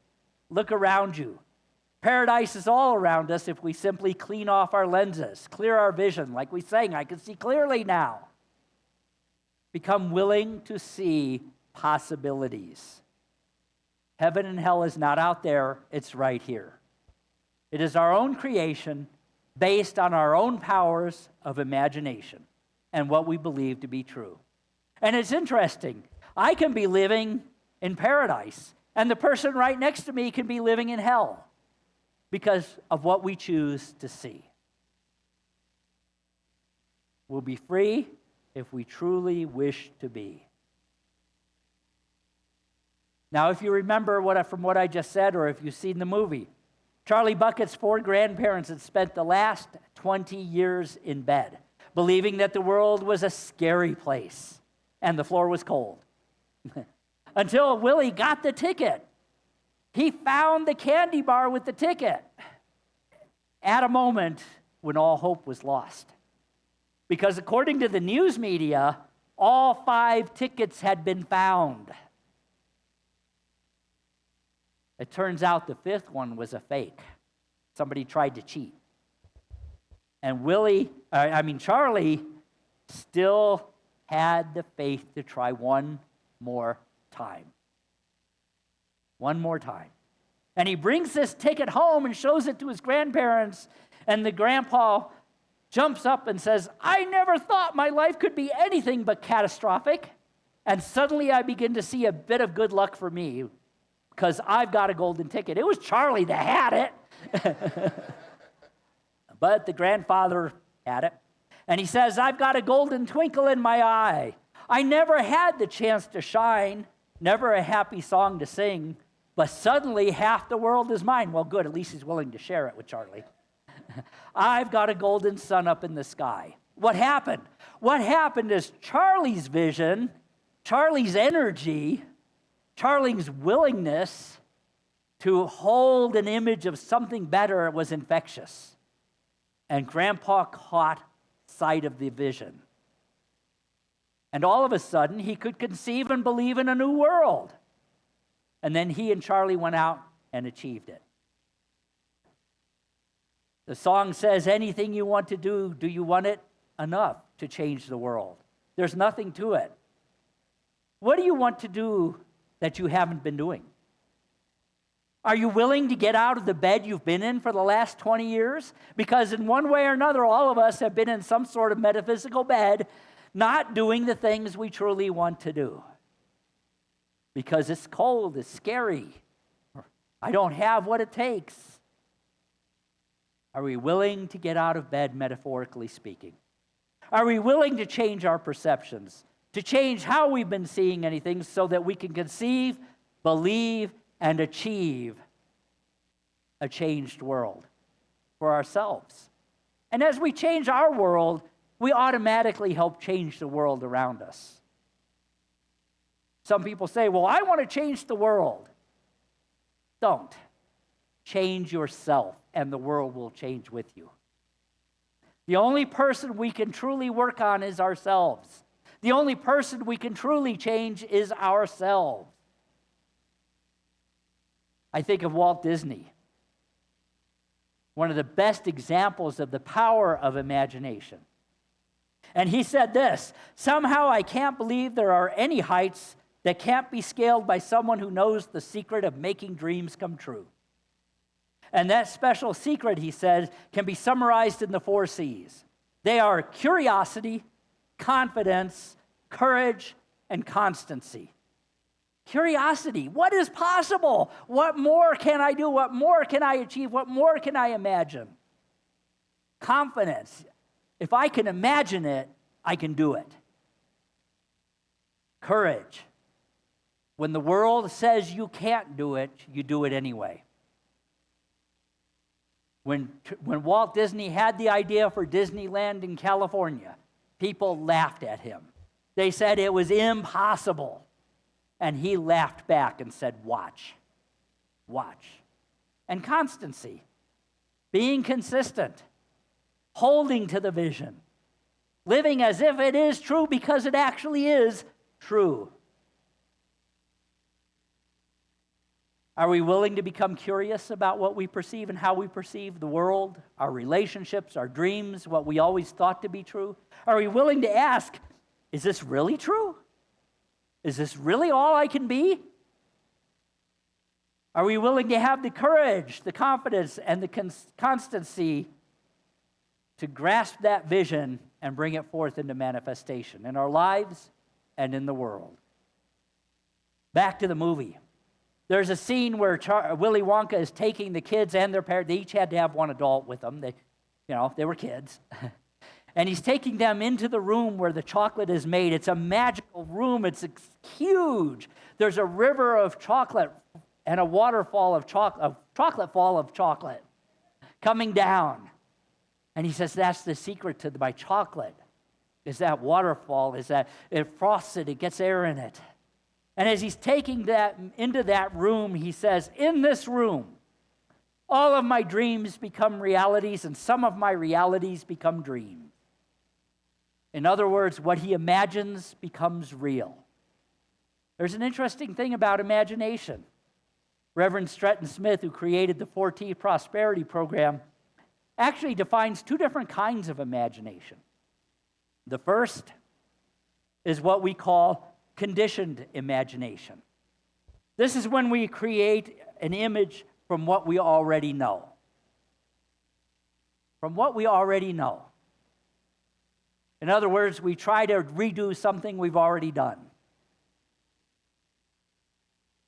S4: Look around you. Paradise is all around us if we simply clean off our lenses, clear our vision. Like we sang, I can see clearly now. Become willing to see possibilities. Heaven and hell is not out there, it's right here. It is our own creation based on our own powers of imagination and what we believe to be true. And it's interesting. I can be living in paradise, and the person right next to me can be living in hell because of what we choose to see. We'll be free if we truly wish to be. Now, if you remember from what I just said, or if you've seen the movie, Charlie Bucket's 4 grandparents had spent the last 20 years in bed, believing that the world was a scary place and the floor was cold. Until Willie got the ticket. He found the candy bar with the ticket at a moment when all hope was lost. Because according to the news media, all 5 tickets had been found. It turns out the 5th one was a fake. Somebody tried to cheat. And Charlie still had the faith to try one more time. One more time. And he brings this ticket home and shows it to his grandparents, and the grandpa jumps up and says, I never thought my life could be anything but catastrophic, and suddenly I begin to see a bit of good luck for me, because I've got a golden ticket. It was Charlie that had it. But the grandfather had it. And he says, I've got a golden twinkle in my eye. I never had the chance to shine, never a happy song to sing, but suddenly half the world is mine. Well, good, at least he's willing to share it with Charlie. I've got a golden sun up in the sky. What happened? What happened is Charlie's vision, Charlie's energy, Charlie's willingness to hold an image of something better was infectious. And Grandpa caught sight of the vision. And all of a sudden, he could conceive and believe in a new world. And then he and Charlie went out and achieved it. The song says, anything you want to do you want it enough to change the world? There's nothing to it. What do you want to do that you haven't been doing? Are you willing to get out of the bed you've been in for the last 20 years? Because in one way or another, all of us have been in some sort of metaphysical bed, not doing the things we truly want to do. Because it's cold, it's scary. I don't have what it takes. Are we willing to get out of bed, metaphorically speaking? Are we willing to change our perceptions, to change how we've been seeing anything so that we can conceive, believe, and achieve a changed world for ourselves? And as we change our world, we automatically help change the world around us. Some people say, well, I want to change the world. Don't. Change yourself, and the world will change with you. The only person we can truly work on is ourselves. The only person we can truly change is ourselves. I think of Walt Disney, one of the best examples of the power of imagination. And he said this, somehow I can't believe there are any heights that can't be scaled by someone who knows the secret of making dreams come true. And that special secret, he said, can be summarized in the 4 C's. They are curiosity, confidence, courage, and constancy. Curiosity. What is possible? What more can I do? What more can I achieve? What more can I imagine? Confidence. If I can imagine it, I can do it. Courage. When the world says you can't do it, you do it anyway. When Walt Disney had the idea for Disneyland in California, people laughed at him. They said it was impossible. And he laughed back and said, watch. Watch. And constancy. Being consistent. Holding to the vision. Living as if it is true because it actually is true. Are we willing to become curious about what we perceive and how we perceive the world, our relationships, our dreams, what we always thought to be true? Are we willing to ask, is this really true? Is this really all I can be? Are we willing to have the courage, the confidence, and the constancy to grasp that vision and bring it forth into manifestation in our lives and in the world? Back to the movie. There's a scene where Willy Wonka is taking the kids and their parents. They each had to have one adult with them. They were kids. And he's taking them into the room where the chocolate is made. It's a magical room. It's huge. There's a river of chocolate and a waterfall of chocolate, a chocolate fall of chocolate coming down. And he says, that's the secret to my chocolate, is that waterfall, is that it frosts it, it gets air in it. And as he's taking that into that room, he says, in this room, all of my dreams become realities, and some of my realities become dreams. In other words, what he imagines becomes real. There's an interesting thing about imagination. Reverend Stretton Smith, who created the 4T Prosperity Program, actually defines two different kinds of imagination. The first is what we call conditioned imagination. This is when we create an image from what we already know. From what we already know. In other words, we try to redo something we've already done.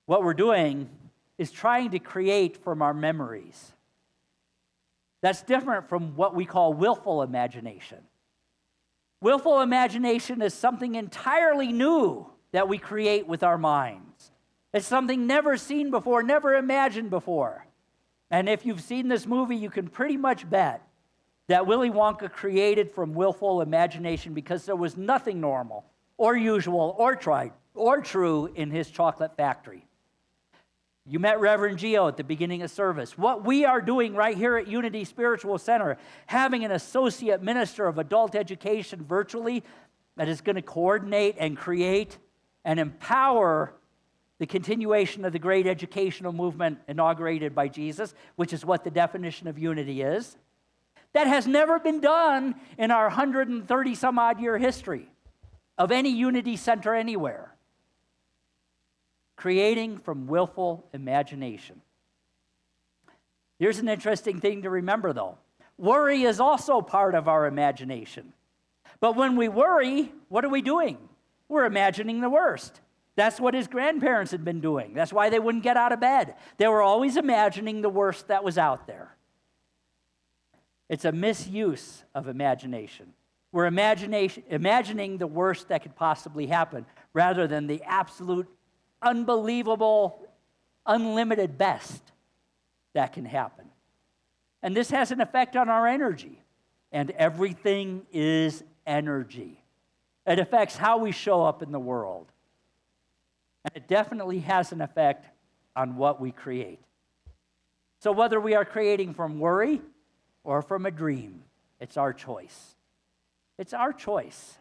S4: What we're doing is trying to create from our memories. That's different from what we call willful imagination. Willful imagination is something entirely new that we create with our minds. It's something never seen before, never imagined before. And if you've seen this movie, you can pretty much bet that Willy Wonka created from willful imagination because there was nothing normal or usual or tried or true in his chocolate factory. You met Reverend Gio at the beginning of service. What we are doing right here at Unity Spiritual Center, having an associate minister of adult education virtually that is going to coordinate and create and empower the continuation of the great educational movement inaugurated by Jesus, which is what the definition of unity is. That has never been done in our 130-some-odd year history of any unity center anywhere. Creating from willful imagination. Here's an interesting thing to remember, though. Worry is also part of our imagination. But when we worry, what are we doing? We're imagining the worst. That's what his grandparents had been doing. That's why they wouldn't get out of bed. They were always imagining the worst that was out there. It's a misuse of imagination. We're imagining the worst that could possibly happen rather than the absolute, unbelievable, unlimited best that can happen. And this has an effect on our energy. And everything is energy. It affects how we show up in the world. And it definitely has an effect on what we create. So whether we are creating from worry or from a dream, it's our choice. It's our choice.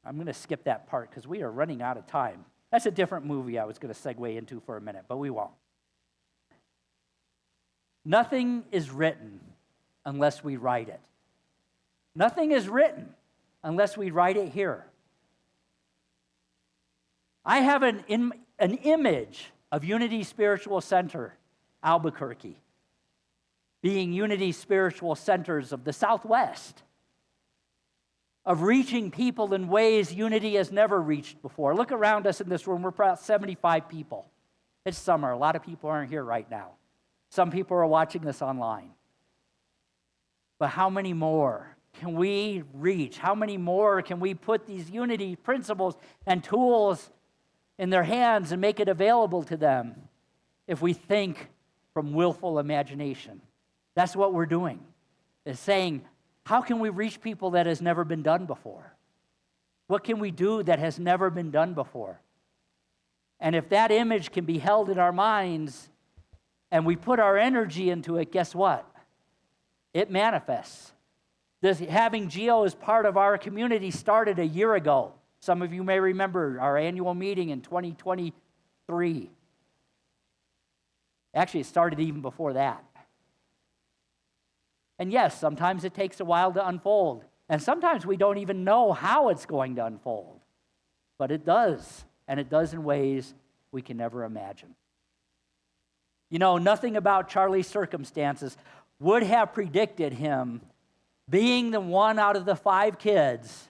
S4: I'm going to skip that part because we are running out of time. That's a different movie I was going to segue into for a minute, but we won't. Nothing is written unless we write it. Nothing is written unless we write it here. I have an image of Unity Spiritual Center, Albuquerque, being Unity Spiritual Centers of the Southwest, of reaching people in ways Unity has never reached before. Look around us in this room. We're about 75 people. It's summer. A lot of people aren't here right now. Some people are watching this online. But how many more can we reach? How many more can we put these unity principles and tools in their hands and make it available to them if we think from willful imagination? That's what we're doing, is saying, how can we reach people that has never been done before? What can we do that has never been done before? And if that image can be held in our minds and we put our energy into it, guess what? It manifests. This, having Geo as part of our community started a year ago. Some of you may remember our annual meeting in 2023. Actually, it started even before that. And yes, sometimes it takes a while to unfold. And sometimes we don't even know how it's going to unfold. But it does. And it does in ways we can never imagine. You know, nothing about Charlie's circumstances would have predicted him being the one out of the 5 kids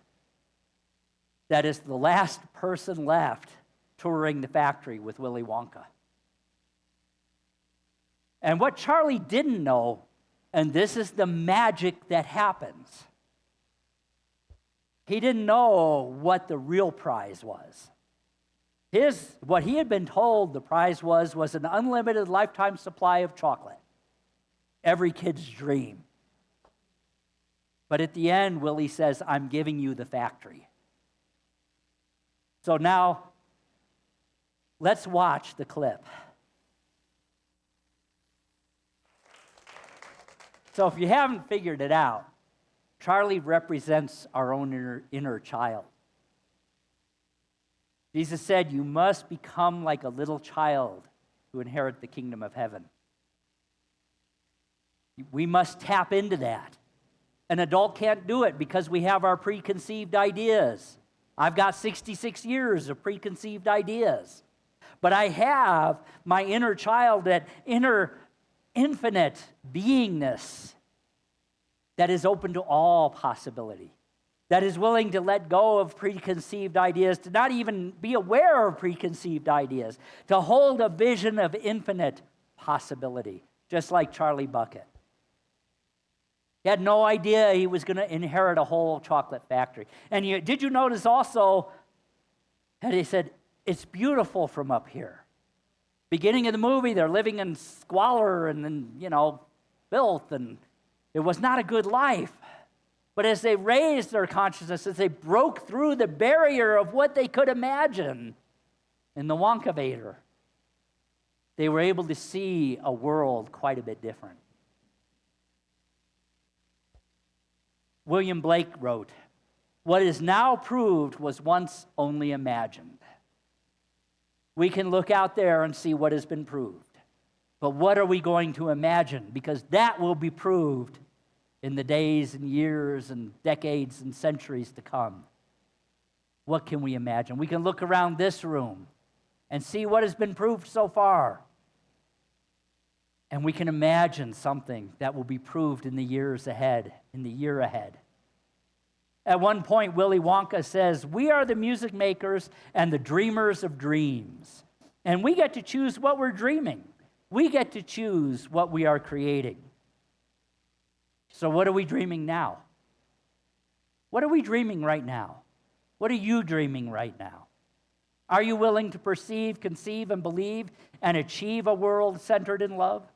S4: that is the last person left touring the factory with Willy Wonka. And what Charlie didn't know, and this is the magic that happens, he didn't know what the real prize was. What he had been told the prize was an unlimited lifetime supply of chocolate. Every kid's dream. But at the end, Willie says, I'm giving you the factory. So now, let's watch the clip. So if you haven't figured it out, Charlie represents our own inner child. Jesus said, you must become like a little child to inherit the kingdom of heaven. We must tap into that. An adult can't do it because we have our preconceived ideas. I've got 66 years of preconceived ideas. But I have my inner child, that inner infinite beingness that is open to all possibility, that is willing to let go of preconceived ideas, to not even be aware of preconceived ideas, to hold a vision of infinite possibility, just like Charlie Bucket. He had no idea he was going to inherit a whole chocolate factory. And did you notice also that he said, it's beautiful from up here. Beginning of the movie, they're living in squalor and then, filth, and it was not a good life. But as they raised their consciousness, as they broke through the barrier of what they could imagine in the Wonkavator, they were able to see a world quite a bit different. William Blake wrote, what is now proved was once only imagined. We can look out there and see what has been proved. But what are we going to imagine? Because that will be proved in the days and years and decades and centuries to come. What can we imagine? We can look around this room and see what has been proved so far. And we can imagine something that will be proved in the years ahead, in the year ahead. At one point, Willy Wonka says, we are the music makers and the dreamers of dreams. And we get to choose what we're dreaming. We get to choose what we are creating. So what are we dreaming now? What are we dreaming right now? What are you dreaming right now? Are you willing to perceive, conceive, and believe and achieve a world centered in love?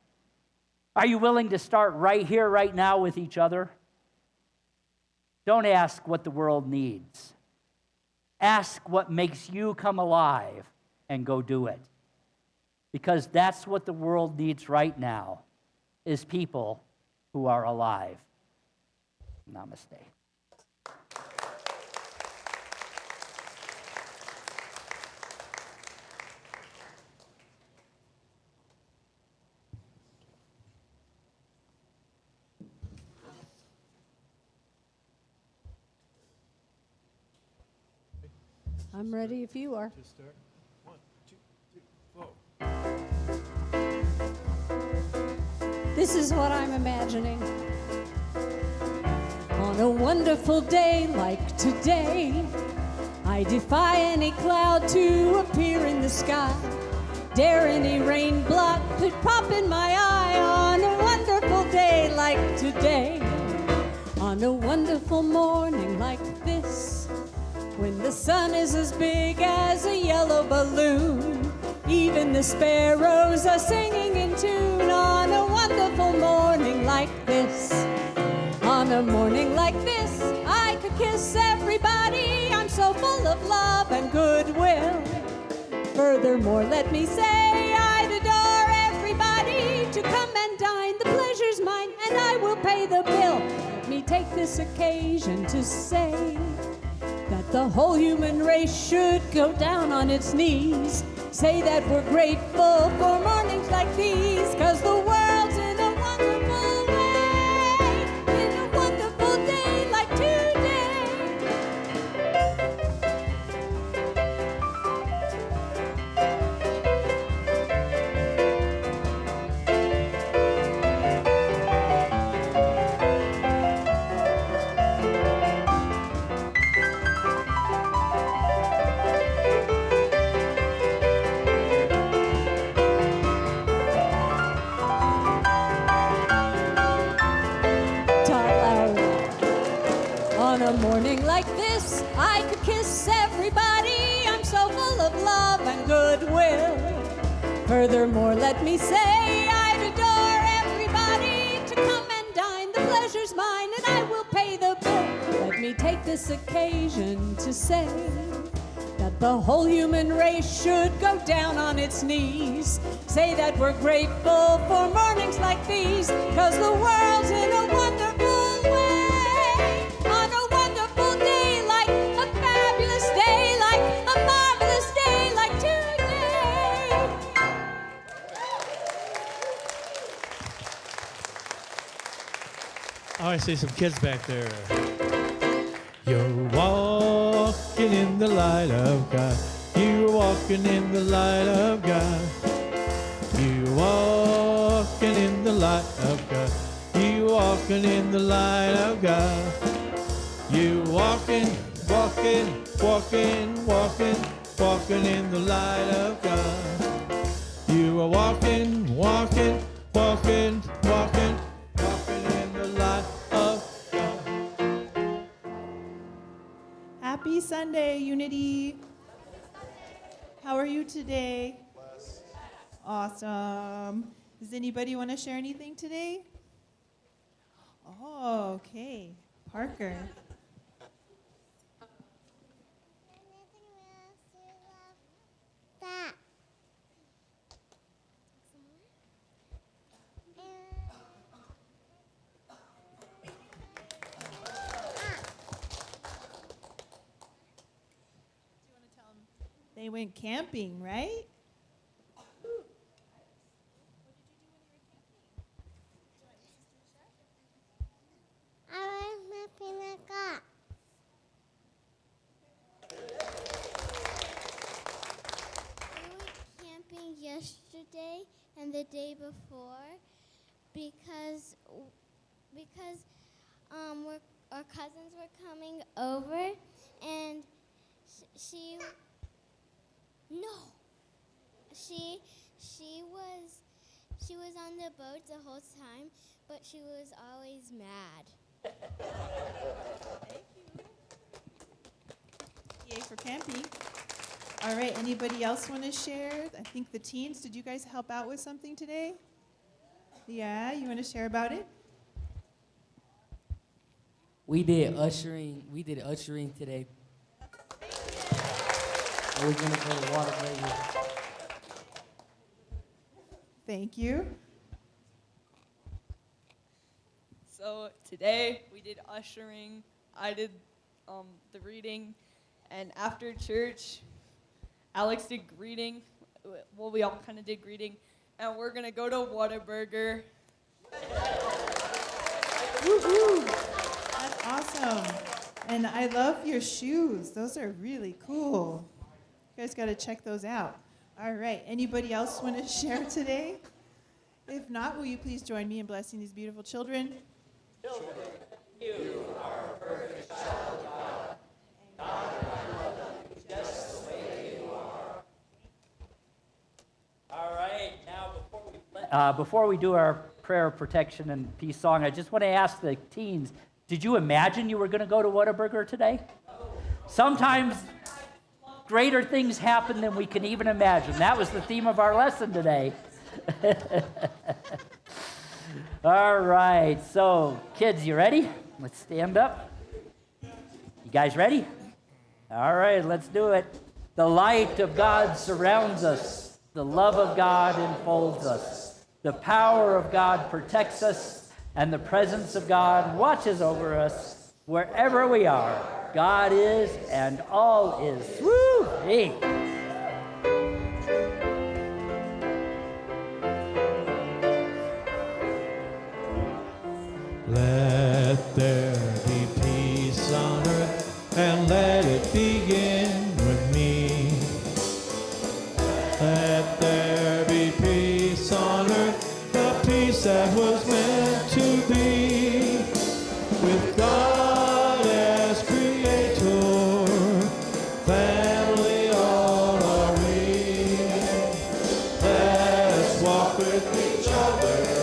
S4: Are you willing to start right here, right now with each other? Don't ask what the world needs. Ask what makes you come alive and go do it. Because that's what the world needs right now, is people who are alive. Namaste.
S2: I'm ready if you are.
S1: Just start. 1, 2, 3, 4.
S2: This is what I'm imagining. On a wonderful day like today, I defy any cloud to appear in the sky. Dare any rain blot that pop in my eye on a wonderful day like today. On a wonderful morning like this, when the sun is as big as a yellow balloon, even the sparrows are singing in tune. On a wonderful morning like this, on a morning like this, I could kiss everybody. I'm so full of love and goodwill. Furthermore, let me say I'd adore everybody to come and dine. The pleasure's mine and I will pay the bill. Let me take this occasion to say that the whole human race should go down on its knees. Say that we're grateful for mornings like these, 'cause the world's in a wonderful way, in a wonderful day like today. On a morning like this, I could kiss everybody. I'm so full of love and goodwill. Furthermore, let me say I'd adore everybody to come and dine. The pleasure's mine and I will pay the bill. Let me take this occasion to say that the whole human race should go down on its knees. Say that we're grateful for mornings like these, 'cause the world's in a wonderful way. On a wonderful day, like a fabulous day, like a marvelous day like today.
S1: Oh, I see some kids back there. You're walking in the light of God. You're walking in the light of God. You're walking in the light of God. You're walking in the light of God. You're walking, walking, walking, walking, walking in the light of God. You are walking, walking, walking, walking, walking in the light of God.
S8: Happy Sunday, Unity. How are you today? Awesome. Does anybody want to share anything today? Oh, okay. Parker. They went camping, right?
S9: Yesterday and the day before because our cousins were coming over and she was on the boat the whole time, but she was always mad.
S8: Thank you. Yay for camping. All right, anybody else want to share? I think the teens, did you guys help out with something today? Yeah, you want to share about it?
S10: We did ushering today. We're gonna go to Waterbury.
S8: Thank you.
S11: So today we did ushering. I did the reading, and after church, Alex did greeting. Well, we all kind of did greeting, and we're gonna go to Whataburger.
S8: Woo-hoo. That's awesome. And I love your shoes. Those are really cool. You guys got to check those out. All right. Anybody else want to share today? If not, will you please join me in blessing these beautiful children?
S4: Children, you are a perfect child of God. God, I love you just the way you are. All right. Now, before we do our prayer of protection and peace song, I just want to ask the teens, Did you imagine you were going to go to Whataburger today? Sometimes greater things happen than we can even imagine. That was the theme of our lesson today. All right, so kids, you ready? Let's stand up. You guys ready? All right, let's do it. The light of God surrounds us. The love of God enfolds us. The power of God protects us, and the presence of God watches over us wherever we are. God is, and all is. Woo! Hey.
S1: Let there be peace on earth, and let it begin with me. Let there be peace on earth, the peace that was meant to be. With God as creator, family all are we. Let us walk with each other